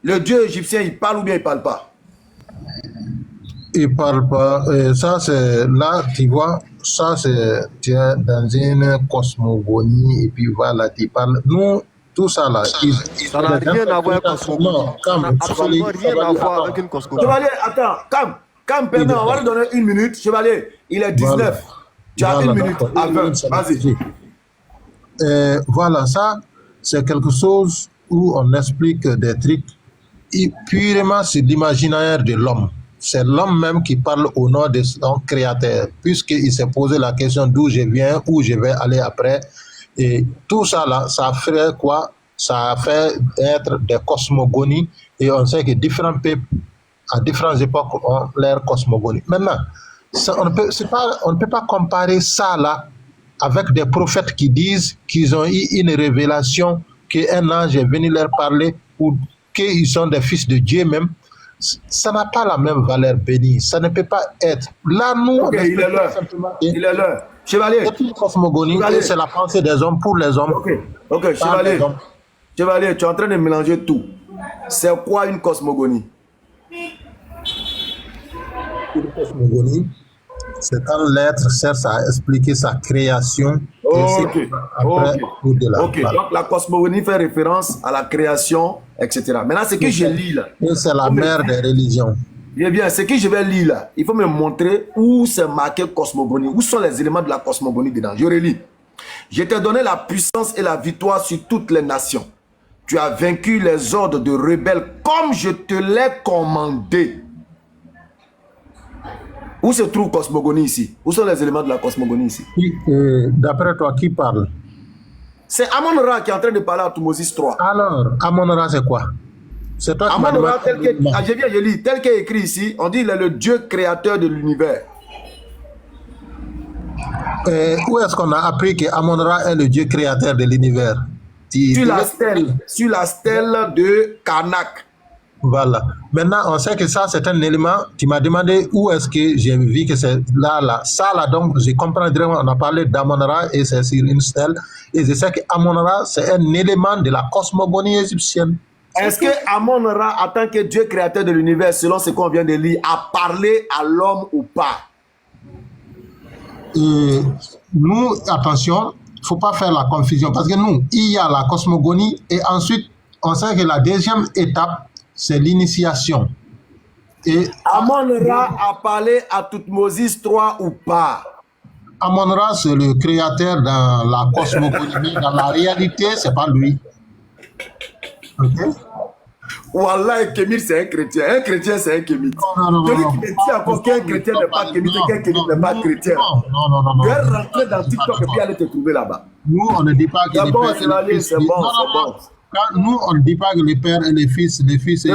le Dieu égyptien, il parle ou bien il ne parle pas? Il ne parle pas. Et ça, c'est là, tu vois, ça, c'est tu es dans une cosmogonie et puis voilà, tu parles. Nous, tout ça là, ça n'a rien à voir avec cosmogonie. Ça n'a absolument rien à voir avec une cosmogonie. Chevalier, attends, Cam, permet, on va lui donner 1 minute. Chevalier, il est 19. Voilà. Tu as 1 minute à 20. Vas-y. Voilà, ça, c'est quelque chose où on explique des trucs purement sur l'imaginaire de l'homme. C'est l'homme même qui parle au nom de son créateur, puisqu'il s'est posé la question d'où je viens, où je vais aller après. Et tout ça là, ça fait quoi? Ça fait être des cosmogonies. Et on sait que différents peuples, à différentes époques, ont leur cosmogonie. Maintenant, ça, on ne peut pas comparer ça là avec des prophètes qui disent qu'ils ont eu une révélation, qu'un ange est venu leur parler, ou qu'ils sont des fils de Dieu même. Ça n'a pas la même valeur, bénie. Ça ne peut pas être. Là, nous, okay, il est là. Il est là. Chevalier. C'est une cosmogonie et c'est la pensée des hommes pour les hommes. Ok, Chevalier. Chevalier, tu es en train de mélanger tout. C'est quoi une cosmogonie? Une cosmogonie, c'est quand l'être cherche à expliquer sa création. Ok. Donc la cosmogonie fait référence à la création, etc. Maintenant, ce que je lis là. C'est la mère des religions. Bien, ce que je vais lire là, il faut me montrer où c'est marqué cosmogonie. Où sont les éléments de la cosmogonie dedans? Je relis. Je t'ai donné la puissance et la victoire sur toutes les nations. Tu as vaincu les ordres de rebelles comme je te l'ai commandé. Où se trouve cosmogonie ici? Où sont les éléments de la cosmogonie ici? D'après toi, qui parle? C'est Amon-Ra qui est en train de parler à Thutmose III. Alors, Amon-Ra, c'est quoi? C'est toi qui Amon-Ra, je lis, tel qu'il est écrit ici, on dit qu'il est le Dieu créateur de l'univers. Où est-ce qu'on a appris que Amon-Ra est le Dieu créateur de l'univers? Sur la stèle de Kanak. Voilà. Maintenant, on sait que ça, c'est un élément. Tu m'as demandé où est-ce que j'ai vu que c'est là. Ça, là, donc, je comprends vraiment. On a parlé d'Amon-Ra et c'est sur une stèle. Et je sais qu'Amon-Ra, c'est un élément de la cosmogonie égyptienne. Est-ce que Amon-Ra, en tant que Dieu créateur de l'univers, selon ce qu'on vient de lire, a parlé à l'homme ou pas? Nous, attention, il ne faut pas faire la confusion. Parce que nous, il y a la cosmogonie et ensuite, on sait que la deuxième étape, c'est l'initiation. Amon-Ra a parlé à Thutmose III ou pas? Amon-Ra, c'est le créateur dans la cosmogonie, mais dans la réalité, ce n'est pas lui. Ok? Wallah, Kémit, c'est un chrétien. Un chrétien, c'est un Kémit. Celui qui me dit encore qu'un chrétien n'est pas Kémit et qu'un Kémit n'est pas chrétien. Non. Tu vas rentrer dans TikTok et puis aller te trouver là-bas. Nous, on ne dit pas que c'est bon, c'est bon. Nous, on ne dit pas que les pères et les fils et les... C'est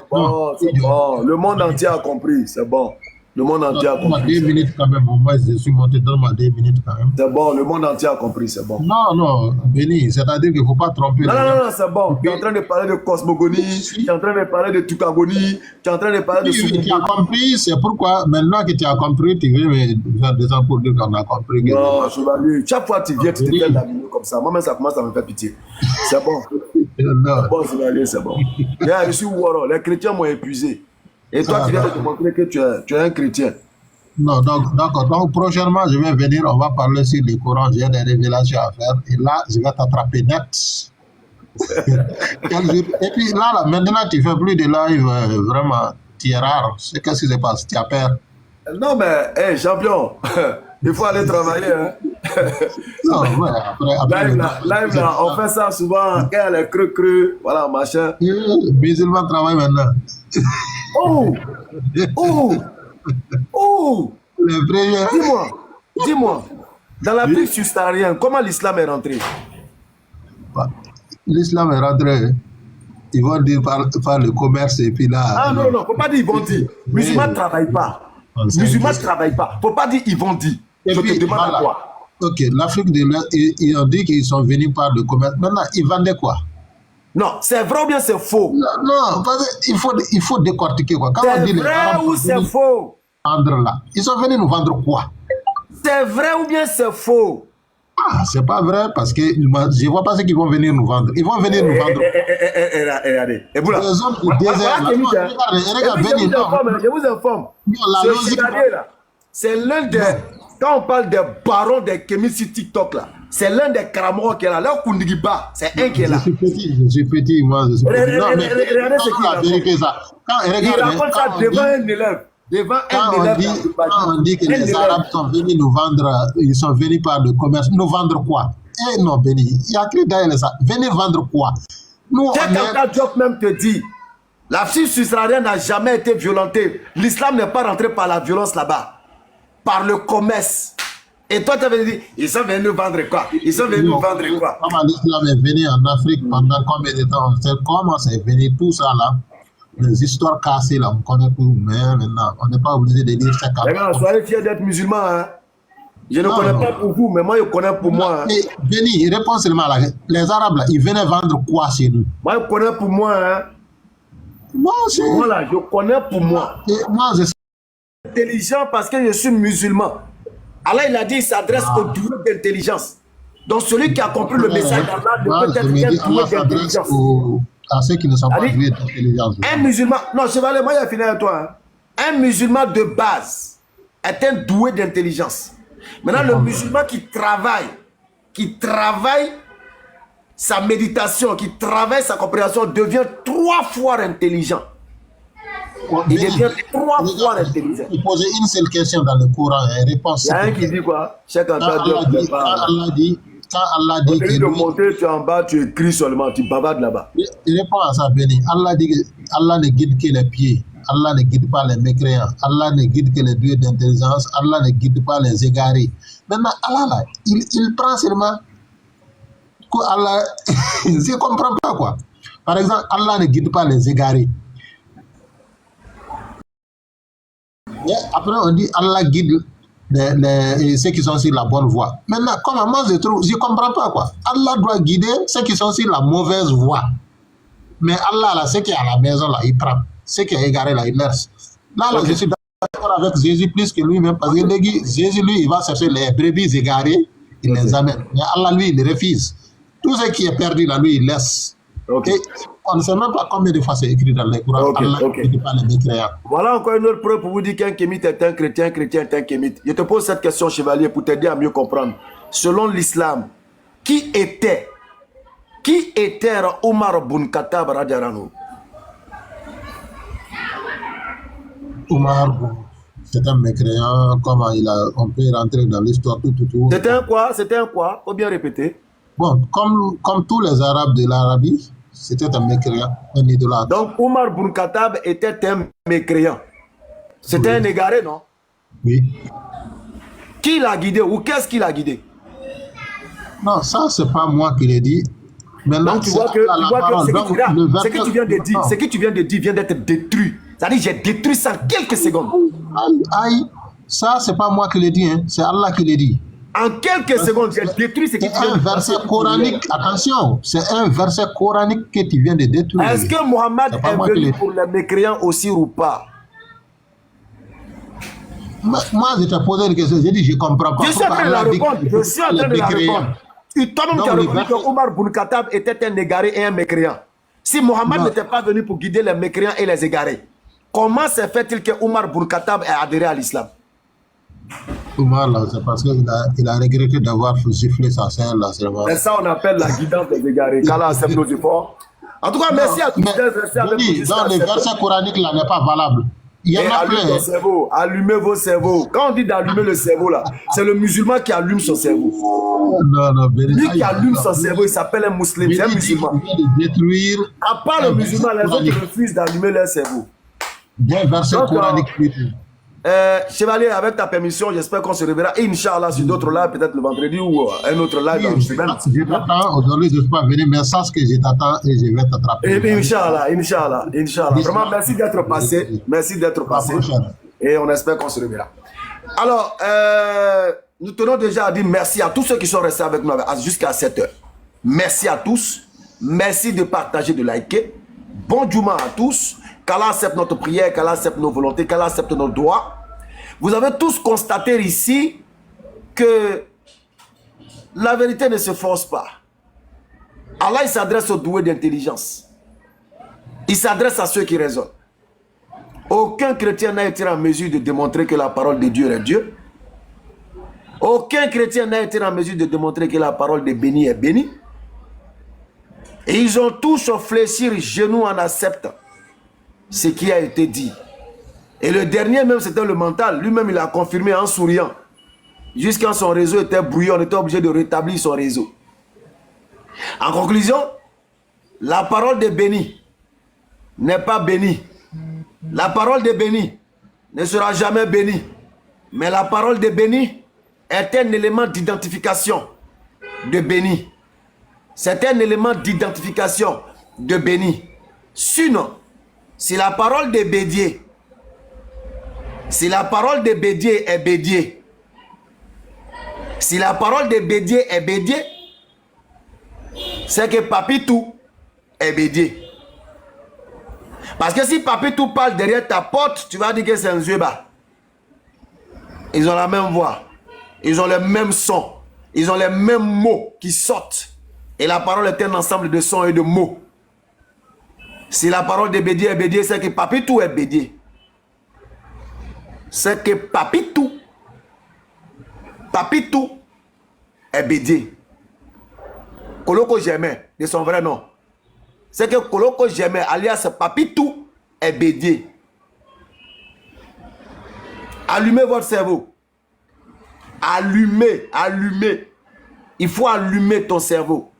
bon. Le monde entier a compris, c'est bon. Le monde entier a compris. 2 minutes quand même, moi je suis monté dans ma 2 minutes quand même. C'est bon, le monde entier a compris, c'est bon. Non, Béni, c'est-à-dire qu'il ne faut pas tromper. Non, c'est bon. Tu es en train de parler de cosmogonie, tu es en train de parler de tukagonie, tu es en train de parler de... Oui, tu as compris, c'est pourquoi maintenant que tu as compris, tu veux me faire des gens pour dire qu'on a compris. Non, Chevalier, chaque fois que tu viens, tu te fais la vidéo comme ça. Moi-même, ça commence à me faire pitié. C'est bon. C'est bon, Chevalier, c'est bon. Je suis Waro, les chrétiens m'ont épuisé. Et toi, tu viens de te montrer que tu es un chrétien. Non, donc, d'accord. Donc, prochainement, je vais venir, on va parler sur le Coran, j'ai des révélations à faire. Et là, je vais t'attraper net. Et puis là, maintenant, tu fais plus de live, vraiment, tu es rare. Qu'est-ce qui se passe? Tu as peur? Non, mais, hey, champion, il faut aller travailler. Hein. Non, ouais, après live là, on fait ça souvent, quand elle est creux, voilà, machin. Musulman travaille maintenant. Oh! Oh! Oh! Dis-moi, dans l'Afrique subsaharienne, comment l'islam est rentré? L'islam est rentré, ils vont dire par le commerce et puis là... Ah non, faut pas dire ils vont dire. Musulmans ne travaillent pas. Musulmans ne travaillent pas. Faut pas dire ils vont dire. Je te demande à quoi? Ok, l'Afrique de l'Est, ils ont dit qu'ils sont venus par le commerce. Maintenant, ils vendaient quoi? Non, c'est vrai ou bien c'est faux? Non, parce il faut décortiquer quoi. C'est vrai ou c'est faux? Vendre là. Ils sont venus nous vendre quoi? C'est vrai ou bien c'est faux? Ah, c'est pas vrai parce que je vois pas ce qu'ils vont venir nous vendre. Ils vont venir nous vendre. Regardez. Et vous là. Je vous informe. Ce chevalier là, c'est l'un des. Quand on parle des barons des Kémis sur TikTok là, c'est l'un des Karamoro qui est là. Là, Kundigiba, c'est un qui est là. Je suis petit, moi. Je suis petit. Regardez ce qu'il raconte. Il raconte ça devant un élève. Quand on dit que les Arabes sont venus nous vendre, ils sont venus par le commerce, nous vendre quoi? Eh non, Béni, il y a écrit derrière ça. Venir vendre quoi? Nous, Quelqu'un Diop même te dit, la fille subsaharienne n'a jamais été violentée. L'islam n'est pas rentré par la violence là-bas, par le commerce. Et toi, tu avais dit, ils sont venus nous vendre quoi? Ils sont venus nous vendre quoi? Comment l'islam est venu en Afrique pendant combien de temps? Comment c'est venu tout ça là? Les histoires cassées là, on connaît tout, mais maintenant, on n'est pas obligé de lire ça. Soyez fiers d'être musulman. Hein? Je ne connais pas pour vous, mais moi, je connais pour moi. Mais Béni, réponds seulement là. Les Arabes là, ils venaient vendre quoi chez nous? Moi, je connais pour moi. Hein? Moi là, je connais pour moi. Moi, je suis intelligent parce que je suis musulman. Allah, il a dit, il s'adresse aux doués d'intelligence. Donc, celui qui a compris le message d'Allah ne peut être qu'un doué d'intelligence. À ceux qui ne sont pas doués d'intelligence. Un musulman, non, chevalier, moi, il a fini avec toi. Hein. Un musulman de base est un doué d'intelligence. Maintenant, le musulman qui travaille sa méditation, qui travaille sa compréhension, devient 3 fois intelligent. Il devient 3 fois intelligent. Il posait une seule question dans le Coran et réponse. Il y a un qui dit quoi? Quand Allah dit que de monter, tu es en bas, tu écris seulement, tu bavardes là-bas. Il répond à ça, Béni. Allah dit que Allah ne guide que les pieds. Allah ne guide pas les mécréants. Allah ne guide que les doués d'intelligence. Allah ne guide pas les égarés. Maintenant, Allah, là, il prend seulement que Allah... je ne comprends pas, quoi. Par exemple, Allah ne guide pas les égarés. Et après, on dit Allah guide ceux qui sont sur la bonne voie. Maintenant, comment moi je trouve, je ne comprends pas quoi. Allah doit guider ceux qui sont sur la mauvaise voie. Mais Allah, là, ceux qui sont à la maison, là, il prend. Ceux qui sont égarés, là, il laisse. Là, je suis d'accord avec Jésus plus que lui-même. Parce que Jésus, lui, il va chercher les brebis égarées, il les amène. Mais Allah, lui, il refuse. Tout ce qui est perdu, là, lui, il laisse. Et on ne sait même pas combien de fois c'est écrit dans les Courans. Allah ne guide pas les mécréants. Voilà encore une autre preuve pour vous dire qu'un kémite est un chrétien est un kémite. Je te pose cette question, chevalier, pour t'aider à mieux comprendre. Selon l'islam, qui était Omar Ibn Khattab radiallahu? Omar, c'est un mécréant, comment on peut rentrer dans l'histoire tout. C'était un quoi? Faut bien répéter. Bon, comme tous les Arabes de l'Arabie, c'était un mécréant, un idolâtre. Donc Omar Ibn Khattab était un mécréant. C'était un égaré, non? Oui. Qui l'a guidé ou qu'est-ce qui l'a guidé? Non, ça, c'est pas moi qui l'ai dit. Maintenant, donc tu vois que ce que tu viens de dire vient d'être détruit. C'est-à-dire j'ai détruit ça en quelques secondes. Aïe, ça, c'est pas moi qui l'ai dit, hein. C'est Allah qui l'a dit. En quelques secondes, j'ai détruit ce qui vient de dire. C'est un verset coranique, attention, c'est un verset coranique que tu viens de détruire. Est-ce que Mohammed est venu pour les mécréants aussi ou pas? Moi, je t'ai posé une question, j'ai dit, je ne comprends pas. Je suis en train de la répondre. Je suis en train de la répondre. Toi-même, tu as répondu que Omar Ibn Khattab était un égaré et un mécréant. Si Mohammed n'était pas venu pour guider les mécréants et les égarés, comment se fait-il que Omar Ibn Khattab ait adhéré à l'islam? Voilà, c'est parce qu'il a regretté d'avoir sifflé sa sœur là. C'est ça on appelle la guidance des égarés. Qu'Allah accepte nos efforts. En tout cas, merci à tous. Donc le verset coranique là n'est pas valable. Il y en a plein. Allumez vos cerveaux. Quand on dit d'allumer le cerveau là, c'est le musulman qui allume son cerveau. Non, lui qui allume son cerveau, il s'appelle un musulman. C'est un musulman. Détruire. À part le musulman, les autres refusent d'allumer leur cerveau. Bien verset coranique. Chevalier, avec ta permission, j'espère qu'on se reverra, Inch'Allah, sur d'autres lives, peut-être le vendredi ou un autre live dans une semaine. Je t'attends, aujourd'hui je ne suis pas venu, mais sache que je t'attends et je vais t'attraper. Inch'Allah. Vraiment, merci d'être passé. Et on espère qu'on se reverra. Alors, nous tenons déjà à dire merci à tous ceux qui sont restés avec nous jusqu'à 7 heures. Merci à tous. Merci de partager, de liker. Bon Juma à tous. Qu'Allah accepte notre prière, qu'Allah accepte nos volontés, qu'Allah accepte nos doigts. Vous avez tous constaté ici que la vérité ne se force pas. Allah, il s'adresse aux doués d'intelligence. Il s'adresse à ceux qui raisonnent. Aucun chrétien n'a été en mesure de démontrer que la parole de Dieu est Dieu. Aucun chrétien n'a été en mesure de démontrer que la parole de béni est bénie. Et ils ont tous fléchir genoux en acceptant ce qui a été dit. Et le dernier même, c'était le mental. Lui-même, il a confirmé en souriant. Jusqu'à son réseau était brouillé, on était obligé de rétablir son réseau. En conclusion, la parole de béni n'est pas bénie. La parole de béni ne sera jamais bénie. Mais la parole de béni est un élément d'identification de béni. C'est un élément d'identification de béni. Sinon, si la parole de Bédier, est Bédier, si la parole de Bédier est Bédier, c'est que Papitou est Bédier. Parce que si Papitou parle derrière ta porte, tu vas dire que c'est un Zéba. Ils ont la même voix, ils ont le même son, ils ont les mêmes mots qui sortent. Et la parole est un ensemble de sons et de mots. Si la parole de Bédier est Bédier, c'est que Papitou est Bédier. C'est que Papitou est Bédier. Koloko Jémé, de son vrai nom. C'est que Koloko Jémé, alias Papitou, est Bédier. Allumez votre cerveau. Allumez. Il faut allumer ton cerveau.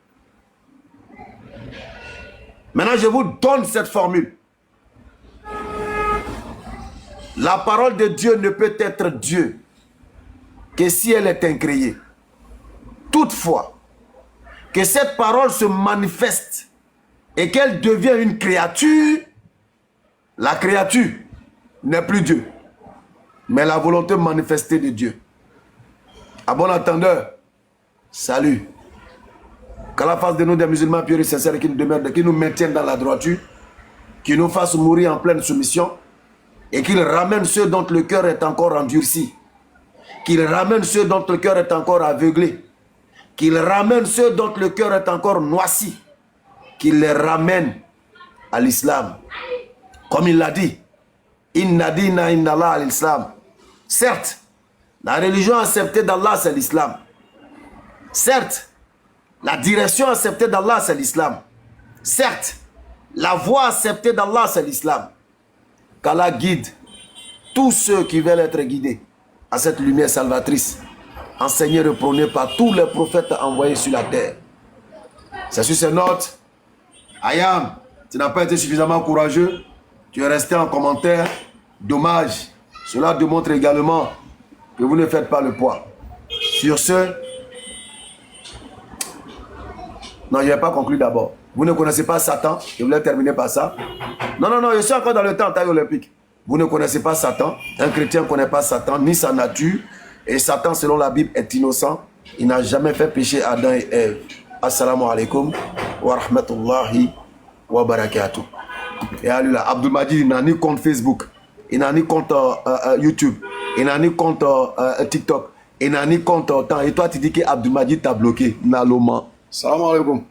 Maintenant, je vous donne cette formule. La parole de Dieu ne peut être Dieu que si elle est incréée. Toutefois, que cette parole se manifeste et qu'elle devient une créature, la créature n'est plus Dieu, mais la volonté manifestée de Dieu. À bon entendeur, salut. Qu'Allah fasse de nous des musulmans pieux et sincères qui nous demeurent, qui nous maintiennent dans la droiture, qui nous fasse mourir en pleine soumission et qu'il ramène ceux dont le cœur est encore endurci, qu'il ramène ceux dont le cœur est encore aveuglé, qu'il ramène ceux dont le cœur est encore noirci, qu'il les ramène à l'islam. Comme il l'a dit, Inna dina inna Allah à l'islam. Certes, la religion acceptée d'Allah, c'est l'islam. Certes, la direction acceptée d'Allah, c'est l'islam. Certes, la voie acceptée d'Allah, c'est l'islam. Qu'Allah guide tous ceux qui veulent être guidés à cette lumière salvatrice, enseignée et prônée par tous les prophètes envoyés sur la terre. C'est sur ces notes. Ayam, tu n'as pas été suffisamment courageux. Tu es resté en commentaire. Dommage. Cela démontre également que vous ne faites pas le poids. Sur ce, non, je ne vais pas conclure d'abord. Vous ne connaissez pas Satan. Je voulais terminer par ça. Non, je suis encore dans le temps, taille olympique. Vous ne connaissez pas Satan. Un chrétien ne connaît pas Satan, ni sa nature. Et Satan, selon la Bible, est innocent. Il n'a jamais fait pécher Adam et Ève. Assalamu alaikum wa rahmatullahi wa barakatuh. Et alléluia. Abdul Majid, il n'a ni compte Facebook. Il n'a ni compte YouTube. Il n'a ni compte TikTok. Il n'a ni compte temps. Et toi, tu dis que Abdul Majid t'a bloqué. Naloma. Salam alaikum.